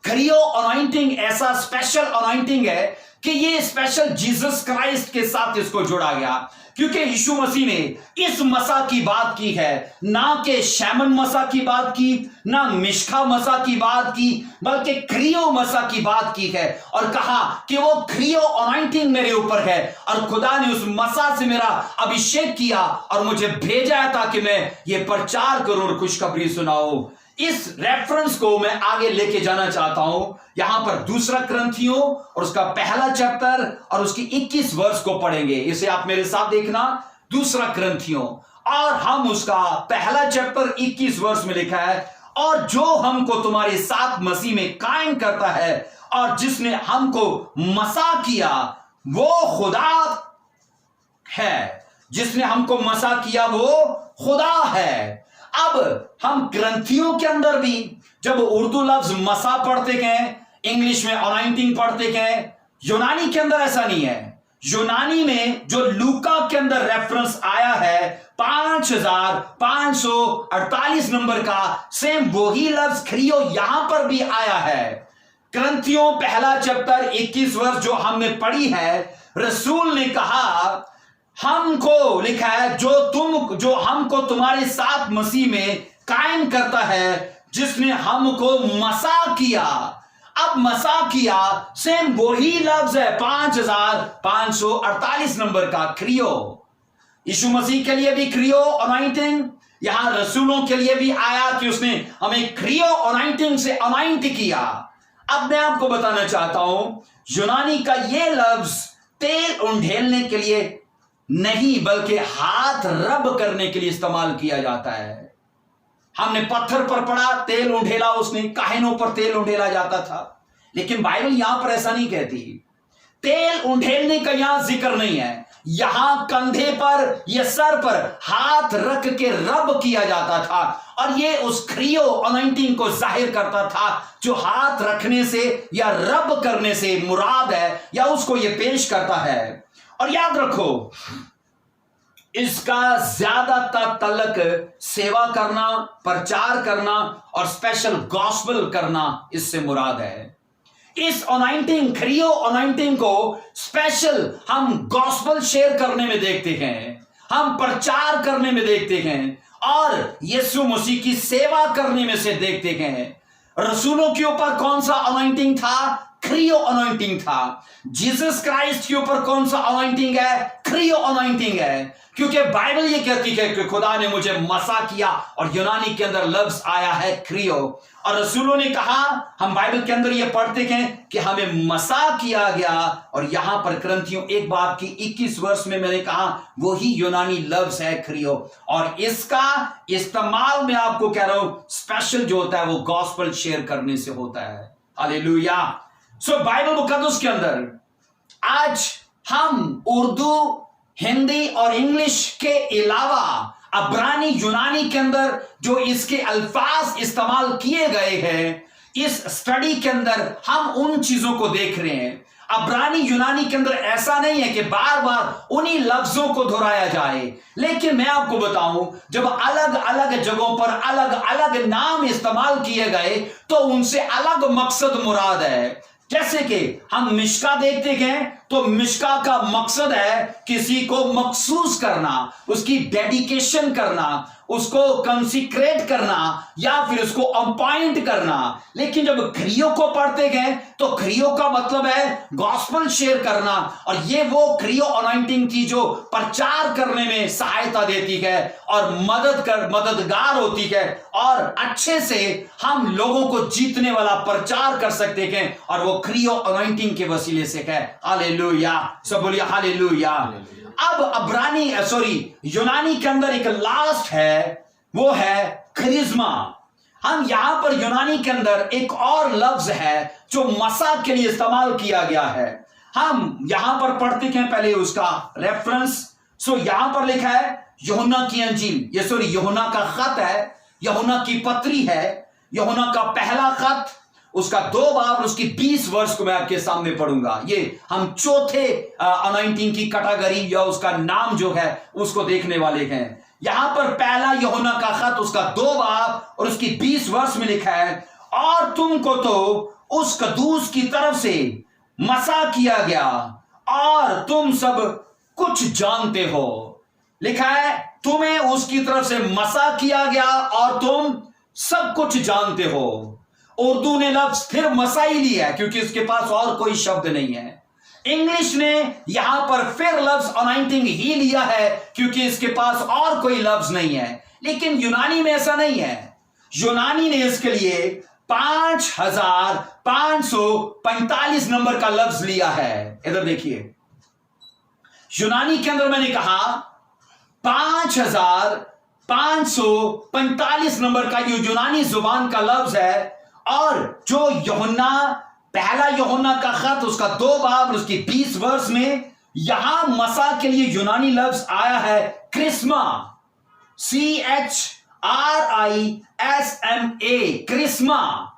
क्रियो अनॉइंटिंग ऐसा स्पेशल अनॉइंटिंग है कि ये स्पेशल जीसस क्राइस्ट के साथ इसको जोड़ा गया, क्योंकि यीशु मसीह ने इस मसा की बात की है, ना कि शैमन मसा की बात की, ना मिशका मसा की बात की, बल्कि क्रियो मसा की बात की है, और कहा कि वो क्रियो अनॉइंटिंग मेरे ऊपर है, और खुदा ने उस मसा से मेरा अभिषेक किया और मुझे भेजा है ताकि मैं ये प्रचार करूं और खुशखबरी सुनाऊं। इस रेफरेंस को मैं आगे लेके जाना चाहता हूं। यहां पर दूसरा ग्रंथियों और उसका पहला चैप्टर और उसकी 21 वर्ष को पढ़ेंगे। इसे आप मेरे साथ देखना, दूसरा ग्रंथियों, और हम उसका पहला चैप्टर 21 वर्ष में लिखा है, और जो हमको तुम्हारे साथ मसीह में कायम करता है और जिसने हमको मसा किया वो खुदा है। जिसने हमको मसा किया वो खुदा है। अब हम ग्रंथियों के अंदर भी जब उर्दू लफ्ज मसा पढ़ते गए, इंग्लिश में अनॉइंटिंग पढ़ते गए, यूनानी के अंदर ऐसा नहीं है। यूनानी में जो लूका के अंदर रेफरेंस आया है 5548 नंबर का, सेम वही लफ्ज क्रियो यहां पर भी आया है। ग्रंथियों पहला चैप्टर 21 वर्ष जो हमने पढ़ी है, रसूल ने कहा हमको लिखा है जो हमको तुम्हारे साथ मसीह में कायम करता है, जिसने हमको मसा किया। अब मसा किया सेम वही लफ्ज है 5548 नंबर का क्रियो। यीशु मसीह के लिए भी क्रियो अनॉइंटिंग, यहां रसूलों के लिए भी आया कि उसने हमें क्रियो अनॉइंटिंग से अनॉइंट किया। अब मैं आपको बताना चाहता हूं, यूनानी का यह लफ्ज तेल उंडेलने के लिए नहीं बल्कि हाथ रब करने के लिए इस्तेमाल किया जाता है। हमने पत्थर पर पड़ा, तेल उंडेला, उसने काहिनों पर तेल उंडेला जाता था, लेकिन बाइबल यहां पर ऐसा नहीं कहती। तेल उंडेलने का यहां जिक्र नहीं है। यहां कंधे पर या सर पर हाथ रख के रब किया जाता था और यह उस क्रियो अनॉइंटिंग को जाहिर करता था जो हाथ रखने से या रब करने से मुराद है, या उसको यह पेश करता है। और याद रखो, इसका ज्यादातर तलक सेवा करना, प्रचार करना और स्पेशल गॉस्पेल करना इससे मुराद है। इस अनॉइंटिंग, क्रियो अनॉइंटिंग को स्पेशल हम गॉस्पेल शेयर करने में देखते हैं, हम प्रचार करने में देखते हैं और यीशु मसीह की सेवा करने में से देखते हैं। रसूलों के ऊपर कौन सा अनॉइंटिंग था? क्रियो अनॉइंटिंग था। जीसस क्राइस्ट के ऊपर कौन सा अनॉइंटिंग है? क्रियो अनॉइंटिंग है। क्योंकि बाइबल ये कहती है कि खुदा ने मुझे मसा किया और यूनानी के अंदर लफ्ज आया है क्रियो। और रसूलों ने कहा, हम बाइबल के अंदर ये पढ़ते हैं कि हमें मसा किया गया, और यहां पर ग्रंथियों एक बाब की 21 वर्ष में मैंने कहा वही यूनानी लफ्ज है क्रियो। और इसका इस्तेमाल मैं आपको कह रहा हूं स्पेशल जो होता है वो गॉस्पेल शेयर करने से होता है। हालेलुया। सो बाइबल मुकद्दस के अंदर आज हम उर्दू, हिंदी और इंग्लिश के अलावा अब्रानी, यूनानी के अंदर जो इसके अल्फाज इस्तेमाल किए गए हैं, इस स्टडी के अंदर हम उन चीजों को देख रहे हैं। अब्रानी, यूनानी के अंदर ऐसा नहीं है कि बार बार उन्हीं लफ्जों को दोहराया जाए, लेकिन मैं आपको बताऊं जब अलग अलग जगहों पर अलग अलग नाम इस्तेमाल किए गए तो उनसे अलग मकसद मुराद है। जैसे कि हम मिशका देखते हैं तो मिशका का मकसद है किसी को मखसूस करना, उसकी डेडिकेशन करना, उसको कंसिक्रेट करना या फिर उसको अपॉइंट करना। लेकिन जब क्रियो को पढ़ते गए तो क्रियो का मतलब है गॉस्पेल शेयर करना, और ये वो क्रियो अनॉइंटिंग थी जो प्रचार करने में सहायता देती है और मददगार होती है, और अच्छे से हम लोगों को जीतने वाला प्रचार कर सकते हैं, और वो क्रियो अनॉइंटिंग के वसीले से है। हालेलुया, सब बोलिए हालेलुया। अब यूनानी के अंदर एक लास्ट है, वो है करिश्मा। हम यहां पर यूनानी के अंदर एक और लफ्ज है जो मसा के लिए इस्तेमाल किया गया है। हम यहां पर पढ़ते हैं पहले उसका रेफरेंस। यहां पर लिखा है यूहन्ना की अंजील, यूहन्ना का खत है, यूहन्ना की पत्री है, यूहन्ना का पहला खत, उसका 2 बाब, उसकी 20 वर्ष को मैं आपके सामने पढ़ूंगा। ये हम चौथे अनॉइंटिंग की कैटेगरी या उसका नाम जो है उसको देखने वाले हैं। यहां पर पहला यूहन्ना का खत, उसका 2 बाब और उसकी 20 वर्ष में लिखा है, और तुमको तो उस कदूस की तरफ से मसा किया गया और तुम सब कुछ जानते हो। लिखा है तुम्हें उसकी तरफ से मसा किया गया और तुम सब कुछ जानते हो। उर्दू ने लफ्ज फिर मसा ही लिया है क्योंकि उसके पास और कोई शब्द नहीं है। इंग्लिश ने यहां पर फिर लफ्ज अनॉइंटिंग ही लिया है क्योंकि इसके पास और कोई लफ्ज नहीं है। लेकिन यूनानी में ऐसा नहीं है। यूनानी ने इसके लिए 5545 नंबर का लफ्ज लिया है। इधर देखिए, यूनानी के अंदर मैंने कहा 5545 545 नंबर का ये यूनानी जुबान का लफ्ज है। और जो यूहन्ना, पहला यूहन्ना का खत, उसका 2 बाब उसकी 20 वर्ष में यहां मसा के लिए यूनानी लफ्ज आया है क्रिस्मा, CHRISMA, क्रिस्मा।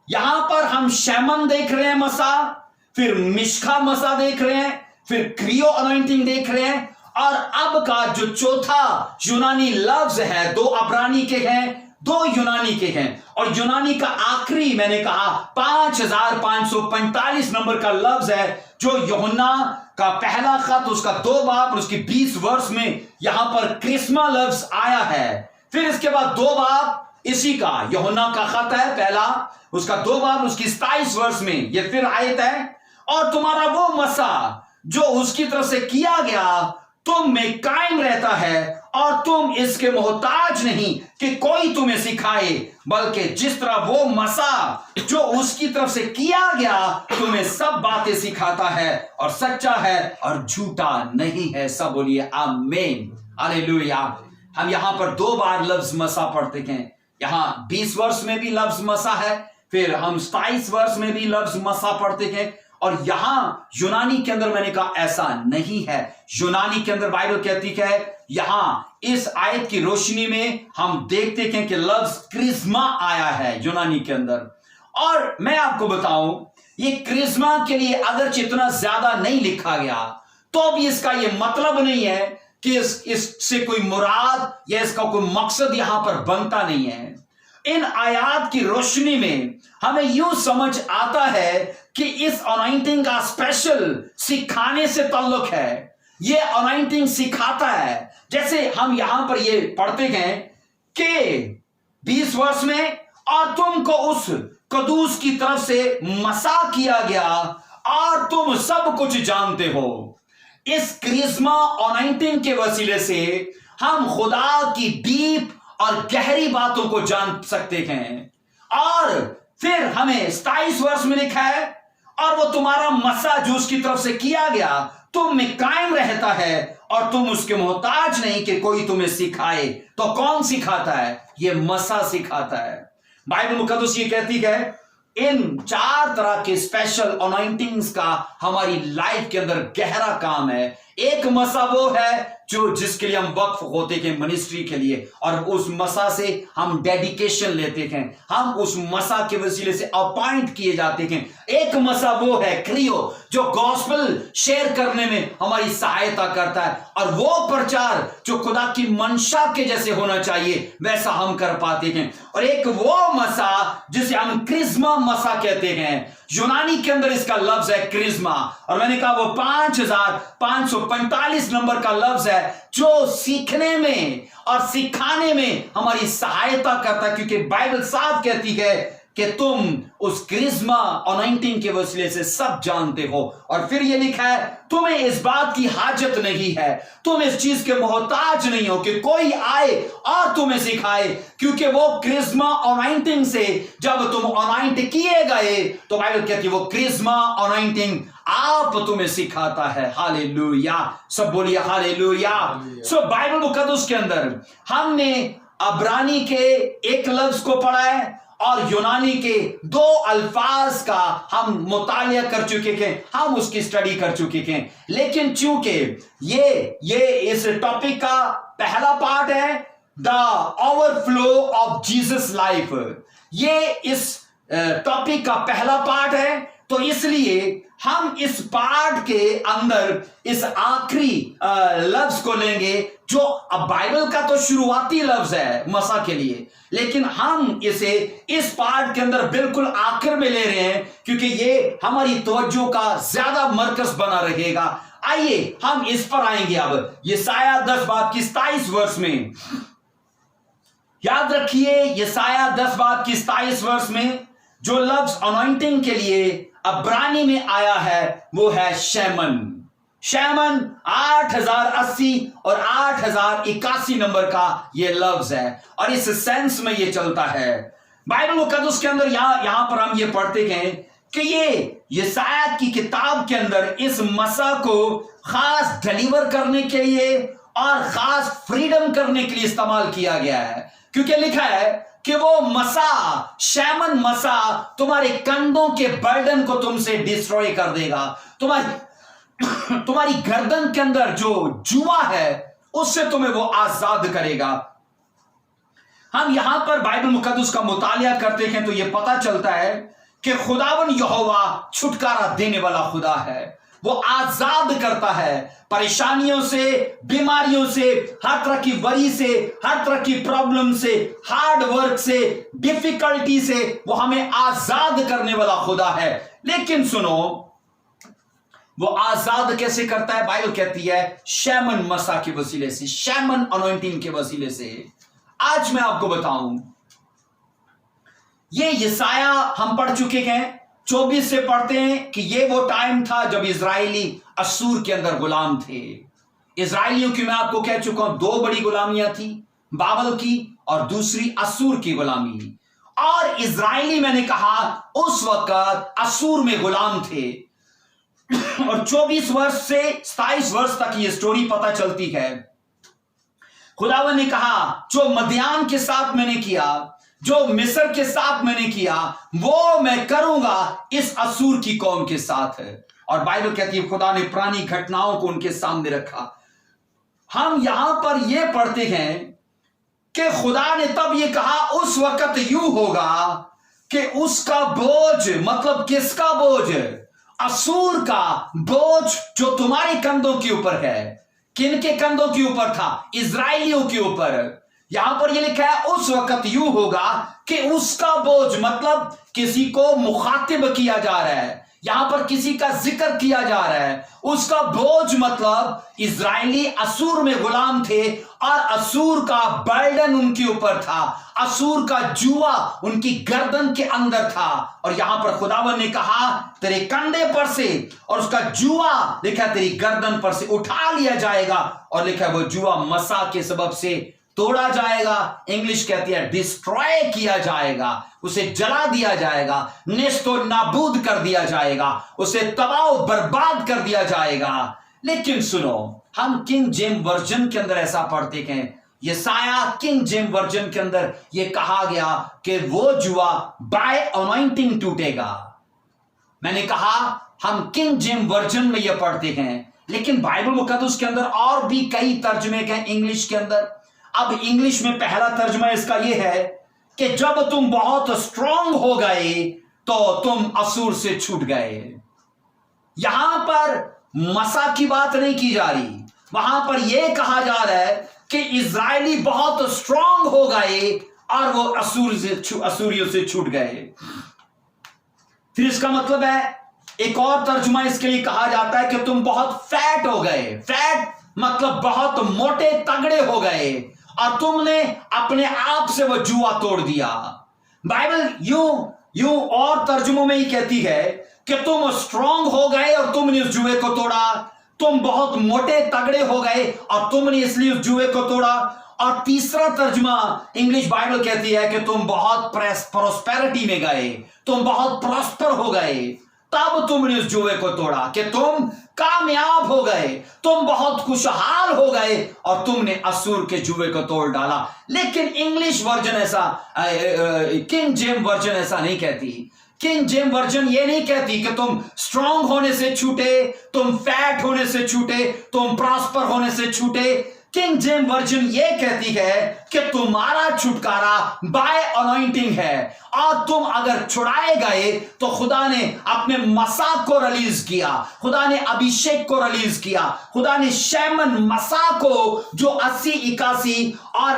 यहां पर हम शैमन देख रहे हैं मसा, फिर मिश्का मसा देख रहे हैं, फिर क्रियो अनॉइंटिंग देख रहे हैं, और अब का जो चौथा यूनानी लफ्ज है, 2 अब्रानी के हैं, 2 यूनानी के हैं, और यूनानी का आखिरी मैंने कहा 5545 नंबर का लफ्ज है जो यूहन्ना का पहला खत, उसका 2 बाब उसकी 20 वर्ष में यहां पर क्रिस्मा लफ्ज आया है। फिर इसके बाद 2 बाब इसी का यूहन्ना का खत है पहला, उसका 2 बाब उसकी 27 वर्ष में ये फिर आयत है, और तुम्हारा वो मसा जो उसकी तरफ से किया गया तुम में कायम रहता है, और तुम इसके मोहताज नहीं कि कोई तुम्हें सिखाए, बल्कि जिस तरह वो मसा जो उसकी तरफ से किया गया तुम्हें सब बातें सिखाता है, और सच्चा है और झूठा नहीं है। सब बोलिए आमीन, हालेलुया। हम यहां पर 2 बार लफ्ज मसा पढ़ते हैं। यहां 20 वर्ष में भी लफ्ज मसा है, फिर हम 27 वर्ष में भी लफ्ज मसा पढ़ते हैं, और यहां यूनानी के अंदर मैंने कहा ऐसा नहीं है। यूनानी के अंदर बाइबल कहती है, यहां इस आयत की रोशनी में हम देखते हैं कि लफ्ज क्रिस्मा आया है यूनानी के अंदर। और मैं आपको बताऊं, ये क्रिस्मा के लिए अगर इतना ज्यादा नहीं लिखा गया तो भी इसका ये मतलब नहीं है कि इससे कोई मुराद या इसका कोई मकसद यहां पर बनता नहीं है। इन आयात की रोशनी में हमें यूं समझ आता है कि इस अनॉइंटिंग का स्पेशल सिखाने से ताल्लुक है। ये अनॉइंटिंग सिखाता है, जैसे हम यहां पर ये पढ़ते हैं कि 20 वर्ष में, और तुमको उस कदूस की तरफ से मसा किया गया और तुम सब कुछ जानते हो। इस क्रिस्मा अनॉइंटिंग के वसीले से हम खुदा की डीप और गहरी बातों को जान सकते हैं। और फिर हमें 27 वर्ष में लिखा है, और वो तुम्हारा मसा जो उसकी तरफ से किया गया तुम में कायम रहता है, और तुम उसके मोहताज नहीं कि कोई तुम्हें सिखाए। तो कौन सिखाता है? ये मसा सिखाता है। बाइबल मुकद्दस ये कहती है इन 4 तरह के स्पेशल अनॉइंटिंग्स का हमारी लाइफ के अंदर गहरा काम है। एक मसा वो है जो जिसके लिए हम वक्फ होते हैं मिनिस्ट्री के लिए, और उस मसा से हम डेडिकेशन लेते हैं, हम उस मसा के वसीले से अपॉइंट किए जाते हैं। एक मसा वो है क्रियो जो गॉस्पेल शेयर करने में हमारी सहायता करता है, और वो प्रचार जो खुदा की मंशा के जैसे होना चाहिए वैसा हम कर पाते हैं। और एक वो मसा जिसे हम क्रिस्मा मसा कहते हैं। यूनानी के अंदर इसका लफ्ज है क्रिस्मा, और मैंने कहा वो 5545 नंबर का लफ्ज है जो सीखने में और सिखाने में हमारी सहायता करता है, क्योंकि बाइबल साफ कहती है कि तुम उस क्रिस्मा अनॉइंटिंग के वसीले से सब जानते हो। और फिर ये लिखा है तुम्हें इस बात की हाजत नहीं है, तुम इस चीज के मोहताज नहीं हो कि कोई आए और तुम्हें सिखाए, क्योंकि वो क्रिस्मा अनॉइंटिंग से जब तुम अनॉइंट किए गए तो बाइबल कहती है वो क्रिस्मा अनॉइंटिंग आप तुम्हें सिखाता है। हालेलुया, सब बोलिए हालेलुया। सो बाइबल मुकद्दस के अंदर हमने अब्रानी के एक लफ्ज को पढ़ा है और यूनानी के 2 अल्फाज का हम मुतालिया कर चुके हैं, हम उसकी स्टडी कर चुके हैं। लेकिन चूंकि ये इस टॉपिक का पहला पार्ट है, the overflow of Jesus life, ये इस टॉपिक का पहला पार्ट है, तो इसलिए हम इस पार्ट के अंदर इस आखिरी लफ्ज को लेंगे जो अब बाइबल का तो शुरुआती लफ्ज है मसा के लिए, लेकिन हम इसे इस पार्ट के अंदर बिल्कुल आखिर में ले रहे हैं क्योंकि ये हमारी तवज्जो का ज्यादा मरकज बना रहेगा। आइए हम इस पर आएंगे। अब यशायाह 10 बाब की 27 वर्ष में, याद रखिए यशायाह 10 बाब की 27 वर्ष में जो लफ्ज अनॉइंटिंग के लिए अब्रानी में आया है वो है शैमन। शैमन 8080 और 8081 नंबर का ये लफ्ज है और इस सेंस में ये चलता है। बाइबल मुकद्दस के अंदर यहां पर हम ये पढ़ते हैं कि ये यशायाह की किताब के अंदर इस मसा को खास डिलीवर करने के लिए और खास फ्रीडम करने के लिए इस्तेमाल किया गया है, क्योंकि लिखा है कि वो मसा, शैमन मसा तुम्हारे कंधों के बर्डन को तुमसे डिस्ट्रॉय कर देगा। तुम्हारी गर्दन के अंदर जो जुआ है उससे तुम्हें वो आजाद करेगा। हम यहां पर बाइबल मुकद्दस का मुतालिया करते हैं तो यह पता चलता है कि खुदावन यहोवा छुटकारा देने वाला खुदा है। वो आजाद करता है परेशानियों से, बीमारियों से, हर तरह की वरी से, हर तरह की प्रॉब्लम से, हार्ड वर्क से, डिफिकल्टी से। वो हमें आजाद करने वाला खुदा है। लेकिन सुनो, वो आजाद कैसे करता है? बाइबल कहती है शैमन मसा के वसीले से, शैमन अनॉइंटिंग के वसीले से। आज मैं आपको बताऊं, ये यसाया हम पढ़ चुके हैं, 24 से पढ़ते हैं कि ये वो टाइम था जब इजरायली असूर के अंदर गुलाम थे। इजरायलियों की मैं आपको कह चुका हूं, दो बड़ी गुलामियां थी, बाबल की और दूसरी असूर की गुलामी। और इजरायली, मैंने कहा, उस वक्त असूर में गुलाम थे। और 24 वर्ष से 27 वर्ष तक ये स्टोरी पता चलती है। खुदावन ने कहा जो मदियान के साथ मैंने किया, जो मिस्र के साथ मैंने किया, वो मैं करूंगा इस असूर की कौम के साथ है। और बाइबल कहती है खुदा ने पुरानी घटनाओं को उनके सामने रखा। हम यहां पर यह पढ़ते हैं कि खुदा ने तब यह कहा उस वक्त यूं होगा कि उसका बोझ, मतलब किसका बोझ? असूर का बोझ जो तुम्हारे कंधों के ऊपर है। किनके कंधों के ऊपर था? इजरायलियों के ऊपर। यहां पर यह लिखा है उस वक्त यूं होगा कि उसका बोझ, मतलब किसी को मुखातिब किया जा रहा है, यहां पर किसी का जिक्र किया जा रहा है। उसका बोझ मतलब इजरायली असूर में गुलाम थे और असूर का बर्डन उनके ऊपर था, असूर का जुआ उनकी गर्दन के अंदर था। और यहां पर खुदावन ने कहा तेरे कंधे पर से और उसका जुआ, लिखा तेरी गर्दन पर से उठा लिया जाएगा। और लिखा वो जुआ मसा के सबब से तोड़ा जाएगा। इंग्लिश कहती है डिस्ट्रॉय किया जाएगा, उसे जला दिया जाएगा, नेस्तो नाबूद कर दिया जाएगा, उसे तबाह बर्बाद कर दिया जाएगा। लेकिन सुनो, हम किंग जेम्स वर्जन के अंदर ऐसा पढ़ते हैं, यसाया किंग जेम्स वर्जन के अंदर यह कहा गया कि वो जुआ बाय अनॉइंटिंग टूटेगा। मैंने कहा हम किंग जेम्स वर्जन में यह पढ़ते हैं, लेकिन बाइबल मुकद्दस के अंदर और भी कई तर्जमे हैं इंग्लिश के अंदर। अब इंग्लिश में पहला तर्जमा इसका यह है कि जब तुम बहुत स्ट्रांग हो गए तो तुम असूर से छूट गए। यहां पर मसा की बात नहीं की जा रही, वहां पर यह कहा जा रहा है कि इजरायली बहुत स्ट्रांग हो गए और वो असूरियों से छूट गए। फिर इसका मतलब है, एक और तर्जुमा इसके लिए कहा जाता है कि तुम बहुत फैट हो गए। फैट मतलब बहुत मोटे तगड़े हो गए और तुमने अपने आप से वो जुआ तोड़ दिया। बाइबल यूं और तर्जुमों में ही कहती है कि तुम स्ट्रांग हो गए और तुमने उस जुए को तोड़ा। तुम बहुत मोटे तगड़े हो गए और तुमने इसलिए उस जुए को तोड़ा। और तीसरा तर्जुमा इंग्लिश बाइबल कहती है कि तुम बहुत प्रोस्पेरिटी में गए, तुम बहुत प्रॉस्पर हो गए, तब तुमने उस जुए को तोड़ा, कि तुम कामयाब हो गए, तुम बहुत खुशहाल हो गए और तुमने असूर के जुए को तोड़ डाला। लेकिन इंग्लिश वर्जन ऐसा, किंग जेम्स वर्जन ऐसा नहीं कहती। किंग जेम्स वर्जन ये नहीं कहती कि तुम स्ट्रांग होने से छूटे, तुम फैट होने से छूटे, तुम प्रॉस्पर होने से छूटे। किंग जेम्स वर्जन ये कहती है कि तुम्हारा छुटकारा बाय अनॉइंटिंग है और तुम अगर छुड़ाए गए तो खुदा ने अपने मसा को रिलीज किया, खुदा ने अभिषेक को रिलीज किया, खुदा ने शैमन मसा को, जो 80, 81 और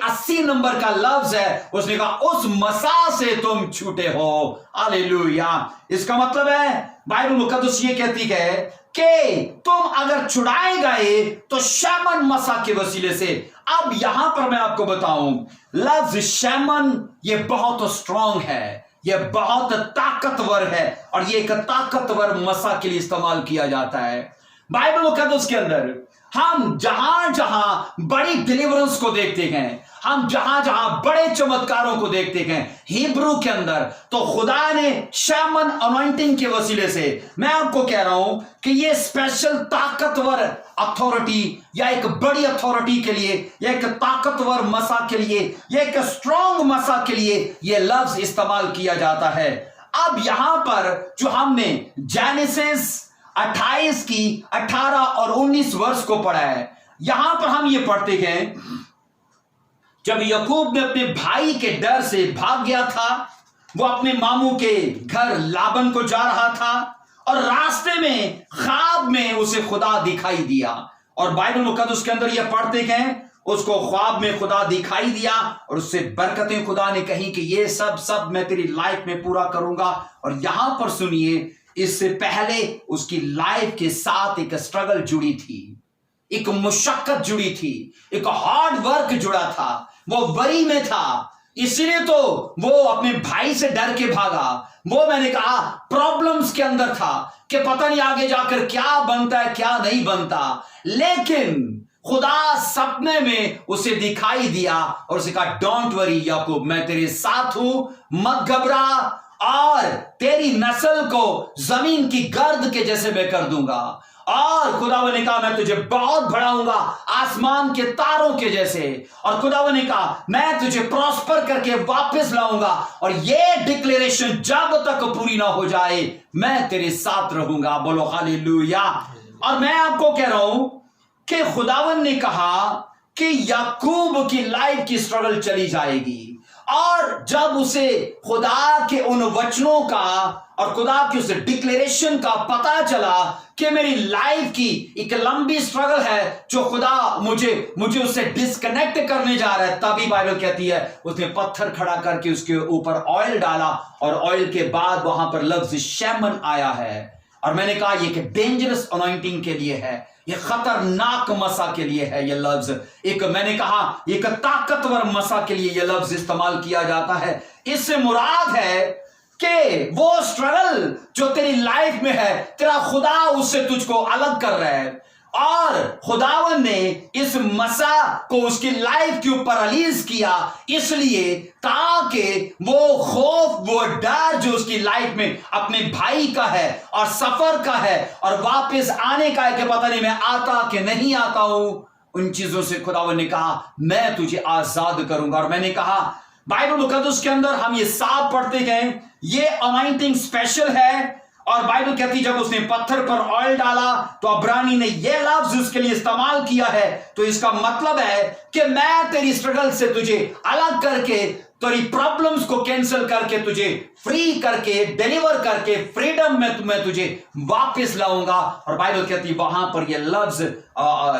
80 नंबर का लफ्ज है, उसने कहा उस मसा से तुम छूटे हो। हालेलुया। इसका मतलब है बाइबल मुकद्दस ये कहती है कि तुम अगर छुड़ाए गए तो शैमन मसा के वसीले से। अब यहां पर मैं आपको बताऊं, लफ्ज शैमन ये बहुत स्ट्रांग है, ये बहुत ताकतवर है और ये एक ताकतवर मसा के लिए इस्तेमाल किया जाता है। बाइबल मुकद्दस के अंदर हम जहां जहां बड़ी डिलीवरेंस को देखते हैं, हम जहां जहां बड़े चमत्कारों को देखते हैं हिब्रू के अंदर, तो खुदा ने शैमन अनॉइंटिंग के वसीले से, मैं आपको कह रहा हूं कि ये स्पेशल ताकतवर अथॉरिटी या एक बड़ी अथॉरिटी के लिए या एक ताकतवर मसा के लिए या एक स्ट्रॉन्ग मसा के लिए यह लफ्ज इस्तेमाल किया जाता है। अब यहां पर जो हमने जेनेसिस 28 की 18 और 19 वर्ष को पढ़ा है, यहां पर हम ये पढ़ते हैं जब याकूब ने अपने भाई के डर से भाग गया था, वो अपने मामू के घर लाबन को जा रहा था और रास्ते में ख्वाब में उसे खुदा दिखाई दिया। और बाइबल मुकद्दस के अंदर यह पढ़ते हैं उसको ख्वाब में खुदा दिखाई दिया और उससे बरकतें खुदा ने कही कि ये सब मैं तेरी लाइफ में पूरा करूंगा। और यहां पर सुनिए, इससे पहले उसकी लाइफ के साथ एक स्ट्रगल जुड़ी थी, एक मुशक्कत जुड़ी थी, एक हार्ड वर्क जुड़ा था, वो वरी में था, इसलिए तो वो अपने भाई से डर के भागा। वो मैंने कहा प्रॉब्लम्स के अंदर था कि पता नहीं आगे जाकर क्या बनता है क्या नहीं बनता, लेकिन खुदा सपने में उसे दिखाई दिया और उसे कहा डोंट वरी याकूब, मैं तेरे साथ हूं, मत घबरा, और तेरी नस्ल को जमीन की गर्द के जैसे मैं कर दूंगा। और खुदावन ने कहा मैं तुझे बहुत बढ़ाऊंगा आसमान के तारों के जैसे। और खुदावन ने कहा मैं तुझे प्रॉस्पर करके वापस लाऊंगा, और ये डिक्लेरेशन जब तक पूरी ना हो जाए मैं तेरे साथ रहूंगा। बोलो हालेलुया। और मैं आपको कह रहा हूं कि खुदावन ने कहा कि याकूब की लाइफ की स्ट्रगल चली जाएगी, और जब उसे खुदा के उन वचनों का और खुदा की उस डिक्लेरेशन का पता चला कि मेरी लाइफ की एक लंबी स्ट्रगल है जो खुदा मुझे उससे डिस्कनेक्ट करने जा रहा है, तभी बाइबल कहती है उसने पत्थर खड़ा करके उसके ऊपर ऑयल डाला, और ऑयल के बाद वहां पर लफ्ज शैमन आया है। और मैंने कहा ये एक डेंजरस अनॉइंटिंग के लिए है, ये खतरनाक मसा के लिए है। ये लफ्ज एक, मैंने कहा एक ताकतवर मसा के लिए ये लफ्ज इस्तेमाल किया जाता है। इससे मुराद है कि वो स्ट्रगल जो तेरी लाइफ में है, तेरा खुदा उससे तुझको अलग कर रहा है, और खुदावन ने इस मसा को उसकी लाइफ के ऊपर रिलीज किया इसलिए ताकि वो खौफ, वो डर जो उसकी लाइफ में अपने भाई का है और सफर का है और वापस आने का है कि पता नहीं मैं आता कि नहीं आता हूं, उन चीजों से खुदावन ने कहा मैं तुझे आजाद करूंगा। और मैंने कहा बाइबल मुकद्दस के अंदर हम ये साफ पढ़ते गए, ये अनॉइंटिंग स्पेशल है। और बाइबल कहती जब उसने पत्थर पर ऑयल डाला तो अब्रानी ने यह लफ्ज उसके लिए इस्तेमाल किया है, तो इसका मतलब है कि मैं तेरी स्ट्रगल से तुझे अलग करके, तेरी प्रॉब्लम्स को कैंसिल करके, तुझे फ्री करके, डिलीवर करके, फ्रीडम में मैं तुझे वापस लाऊंगा। और बाइबल कहती वहां पर यह लफ्ज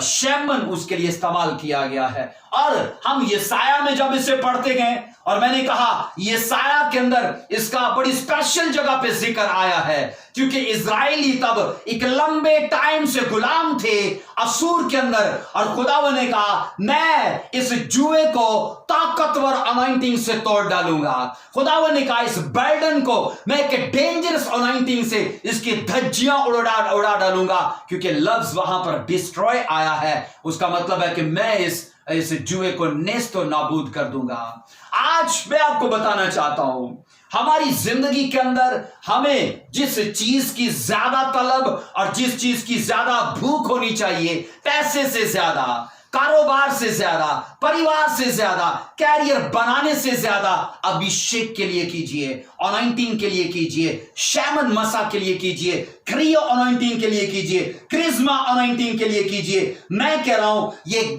शैमन उसके लिए इस्तेमाल किया गया है। और हम यशाया में जब इसे पढ़ते गए, और मैंने कहा यशाया के अंदर इसका बड़ी स्पेशल जगह पे जिक्र आया है, क्योंकि इजराइली तब एक लंबे टाइम से गुलाम थे असूर के अंदर, और खुदावन ने कहा मैं इस जुए को ताकतवर अनॉइंटिंग से तोड़ डालूंगा। खुदावन ने कहा इस बर्डन को मैं एक डेंजरस अनॉइंटिंग से इसकी धज्जियां उड़ा डालूंगा, क्योंकि लफ्ज वहां पर डिस्ट्रॉय आया है, उसका मतलब है कि मैं इस जुए को नेस्तो नाबूद कर दूंगा। आज मैं आपको बताना चाहता हूं हमारी जिंदगी के अंदर हमें जिस चीज की ज्यादा तलब और जिस चीज की ज्यादा भूख होनी चाहिए, पैसे से ज्यादा, कारोबार से ज्यादा, परिवार से ज्यादा, कैरियर बनाने से ज्यादा अभिषेक के लिए कीजिए, अनॉइंटिंग के लिए कीजिए, शैमन मसा के लिए कीजिए, क्रियो अनॉइंटिंग के लिए कीजिए, क्रिज्मा अनॉइंटिंग के लिए कीजिए। मैं कह रहा हूं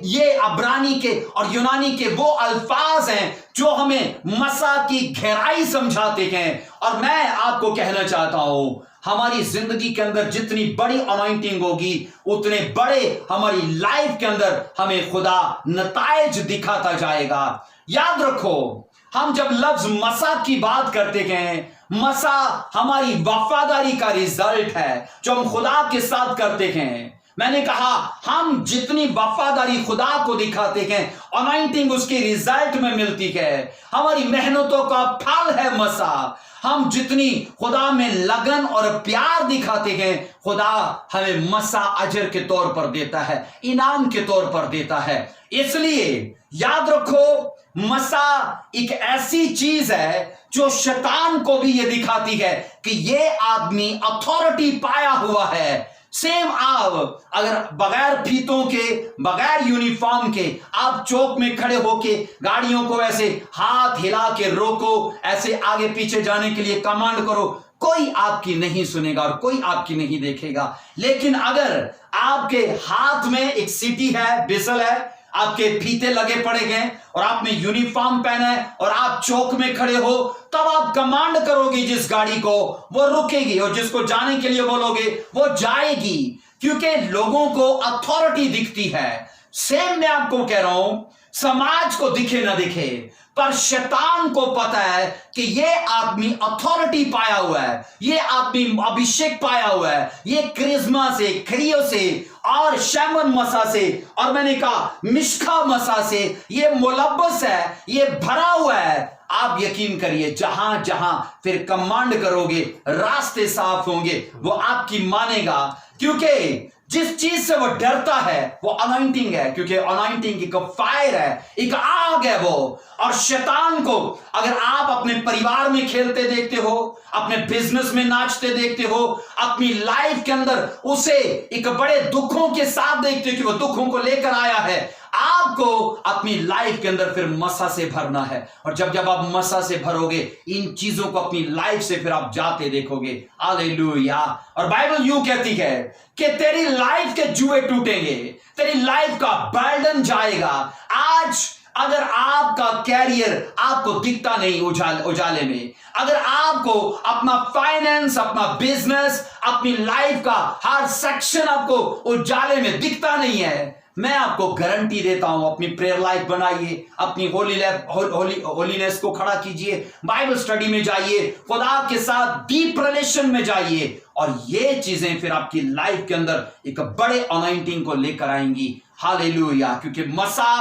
ये अब्रानी के और यूनानी के वो अल्फाज हैं जो हमें मसा की गहराई समझाते हैं। और मैं आपको कहना चाहता हूं हमारी जिंदगी के अंदर जितनी बड़ी अनॉइंटिंग होगी उतने बड़े हमारी लाइफ के अंदर हमें खुदा नतायज दिखाता जाएगा। याद रखो हम जब लफ्ज मसा की बात करते हैं, मसा हमारी वफादारी का रिजल्ट है जो हम खुदा के साथ करते हैं। मैंने कहा हम जितनी वफादारी खुदा को दिखाते हैं, अनॉइंटिंग उसके रिजल्ट में मिलती है। हमारी मेहनतों का फल है मसा। हम जितनी खुदा में लगन और प्यार दिखाते हैं, खुदा हमें मसा अजर के तौर पर देता है, इनाम के तौर पर देता है। इसलिए याद रखो, मसा एक ऐसी चीज है जो शैतान को भी ये दिखाती है कि ये आदमी अथॉरिटी पाया हुआ है। सेम आप अगर बगैर फीतों के, बगैर यूनिफॉर्म के आप चौक में खड़े होके गाड़ियों को ऐसे हाथ हिला के रोको, ऐसे आगे पीछे जाने के लिए कमांड करो, कोई आपकी नहीं सुनेगा और कोई आपकी नहीं देखेगा। लेकिन अगर आपके हाथ में एक सीटी है, बिसल है, आपके फीते लगे पड़े गए और आपने यूनिफॉर्म पहना है और आप चौक में खड़े हो, तब आप कमांड करोगे जिस गाड़ी को, वो रुकेगी, और जिसको जाने के लिए बोलोगे वो जाएगी, क्योंकि लोगों को अथॉरिटी दिखती है। सेम मैं आपको कह रहा हूं, समाज को दिखे ना दिखे, पर शैतान को पता है कि ये आदमी अथॉरिटी पाया हुआ है, ये आदमी अभिषेक पाया हुआ है, ये क्रिज्मा से, क्रियो से और शैमन मसा से, और मैंने कहा मिश्का मसा से ये मुलब्बस है, ये भरा हुआ है। आप यकीन करिए, जहां जहां फिर कमांड करोगे रास्ते साफ होंगे, वो आपकी मानेगा, क्योंकि जिस चीज से वो डरता है वो अनॉइंटिंग है, क्योंकि अनॉइंटिंग एक फायर है, एक आग है वो। और शैतान को अगर आप अपने परिवार में खेलते देखते हो, अपने बिजनेस में नाचते देखते हो, अपनी लाइफ के अंदर उसे एक बड़े दुखों के साथ देखते हो कि वो दुखों को लेकर आया है, आपको अपनी लाइफ के अंदर फिर मसा से भरना है। और जब जब आप मसा से भरोगे, इन चीजों को अपनी लाइफ से फिर आप जाते देखोगे। हालेलुया। और बाइबल यूं कहती है कि तेरी लाइफ के जुए टूटेंगे, तेरी लाइफ का बर्डन जाएगा। आज अगर आपका कैरियर आपको दिखता नहीं उजाले में, अगर आपको अपना फाइनेंस, अपना बिजनेस, अपनी लाइफ का हर सेक्शन आपको उजाले में दिखता नहीं है, मैं आपको गारंटी देता हूं, अपनी प्रेयर लाइफ बनाइए, अपनी होलीनेस को खड़ा कीजिए, बाइबल स्टडी में जाइए, खुदा के साथ डीप रिलेशन में जाइए, और ये चीजें फिर आपकी लाइफ के अंदर एक बड़े अनॉइंटिंग को लेकर आएंगी। हालेलुया। क्योंकि मसा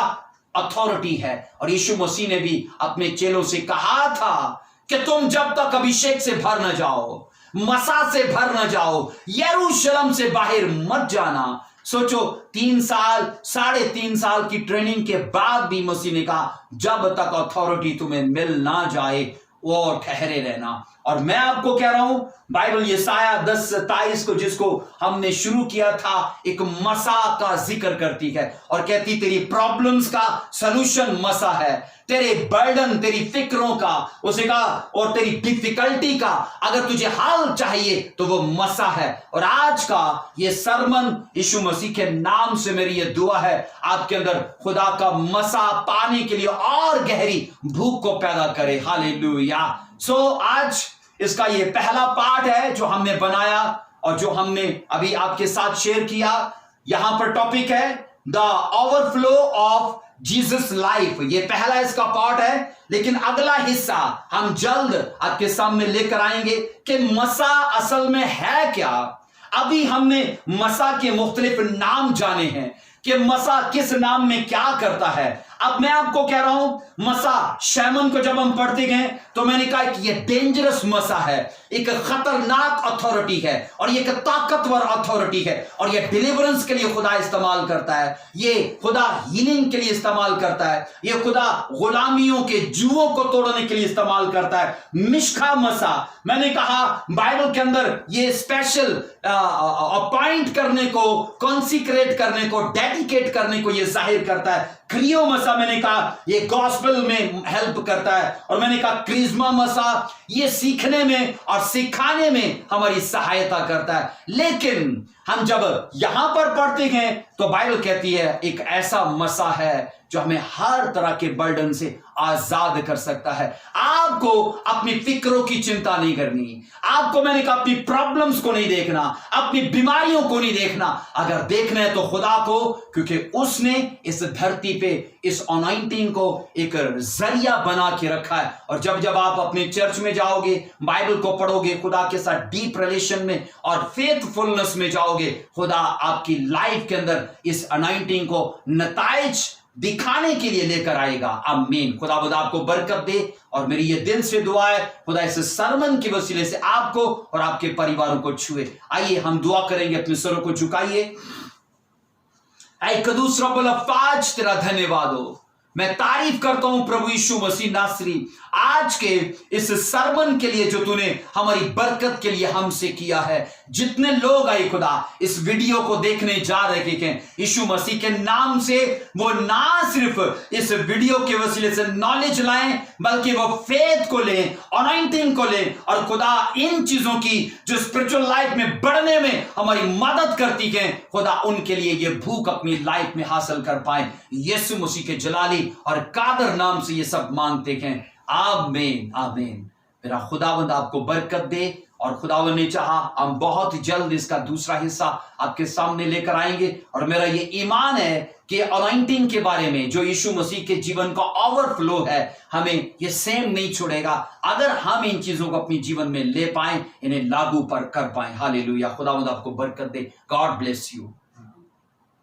अथॉरिटी है, और यीशु मसीह ने भी अपने चेलों से कहा था कि तुम जब तक अभिषेक से भर न जाओ, मसा से भर न जाओ, यरूशलेम से बाहर मत जाना। सोचो, 3 साल, 3.5 साल की ट्रेनिंग के बाद भी मसीह ने कहा जब तक अथॉरिटी तुम्हें मिल ना जाए वो ठहरे रहना। और मैं आपको कह रहा हूं, बाइबल यशायाह 10:27 को, जिसको हमने शुरू किया था, एक मसा का जिक्र करती है और कहती तेरी प्रॉब्लम्स का सलूशन मसा है, तेरे बर्डन, तेरी फिक्रों का, उसे कहा, और तेरी डिफिकल्टी का अगर तुझे हल चाहिए तो वो मसा है। और आज का ये सरमन यीशु मसीह के नाम से मेरी ये दुआ है, आपके अंदर खुदा का मसा पाने के लिए और गहरी भूख को पैदा करे। हालेलुया। सो आज इसका ये पहला पार्ट है जो हमने बनाया और जो हमने अभी आपके साथ शेयर किया। यहां पर टॉपिक है the overflow of Jesus life. ये पहला इसका पार्ट है, लेकिन अगला हिस्सा हम जल्द आपके सामने लेकर आएंगे कि मसा असल में है क्या। अभी हमने मसा के मुख्तलिफ नाम जाने हैं कि मसा किस नाम में क्या करता है। अब मैं आपको कह रहा हूं, मसा शैमन को जब हम पढ़ते गए तो मैंने कहा कि ये डेंजरस मसा है, एक खतरनाक अथॉरिटी है और ये एक ताकतवर अथॉरिटी है, और ये डिलीवरेंस के लिए खुदा इस्तेमाल करता है, ये खुदा हीलिंग के लिए इस्तेमाल करता है, ये खुदा गुलामियों के जुओं को तोड़ने के लिए इस्तेमाल करता है। मिश्का मसा, मैंने कहा बाइबल के अंदर ये स्पेशल अपॉइंट करने को, कॉन्सिक्रेट करने को, डेडिकेट करने को ये जाहिर करता है। क्रियो मसा, मैंने कहा ये गॉस्पेल में हेल्प करता है, और मैंने कहा क्रिज्मा मसा ये सीखने में और सिखाने में हमारी सहायता करता है। लेकिन हम जब यहां पर पढ़ते हैं तो बाइबल कहती है एक ऐसा मसा है जो हमें हर तरह के बर्डन से आजाद कर सकता है। आपको अपनी फिक्रों की चिंता नहीं करनी, आपको मैंने कहा अपनी प्रॉब्लम्स को नहीं देखना, अपनी बीमारियों को नहीं देखना। अगर देखना है तो खुदा को, क्योंकि उसने इस धरती पे इस अनॉइंटिंग को एक जरिया बना के रखा है। और जब जब आप अपने चर्च में जाओगे, बाइबल को पढ़ोगे, खुदा के साथ डीप रिलेशन में और फेथफुलनेस में जाओगे, करोगे, खुदा आपकी लाइफ के अंदर इस अनॉइंटिंग को नताइज दिखाने के लिए लेकर आएगा। आमीन। खुदावंद आपको बरकत दे और मेरी ये दिल से दुआ है, खुदा इस सरमन के वसीले से आपको और आपके परिवारों को छुए। आइए हम दुआ करेंगे, अपने सरों को झुकाइए। ऐ कदूस रब्बुल अफ़ाज, तेरा धन्यवाद हो, मैं तारीफ करता हूं प्रभु यीशु मसीह नासरी, आज के इस सरमन के लिए जो तूने हमारी बरकत के लिए हमसे किया है। जितने लोग आए खुदा इस वीडियो को देखने जा रहे हैं, यीशु मसीह के नाम से वो ना सिर्फ इस वीडियो के वसीले से नॉलेज लाएं, बल्कि वो फेथ को लें, अनॉइंटिंग को लें, और खुदा इन चीजों की जो स्पिरिचुअल लाइफ में बढ़ने में हमारी मदद करती है, खुदा उनके लिए ये भूख अपनी लाइफ में हासिल कर पाए। यीशु मसीह के जलाली और कादर नाम से ये सब मांगते हैं। आमीन आमीन। मेरा खुदावंद आपको बरकत दे, और खुदावंद ने चाहा हम बहुत जल्द इसका दूसरा हिस्सा आपके सामने लेकर आएंगे। और मेरा ये ईमान है कि अनॉइंटिंग के बारे में जो यीशु मसीह के जीवन का ओवरफ्लो है, हमें ये सेम नहीं छोड़ेगा अगर हम इन चीजों को अपने जीवन में ले पाए, इन्हें लागू पर कर पाए। हालेलुया। खुदावंद आपको बरकत दे। God bless you.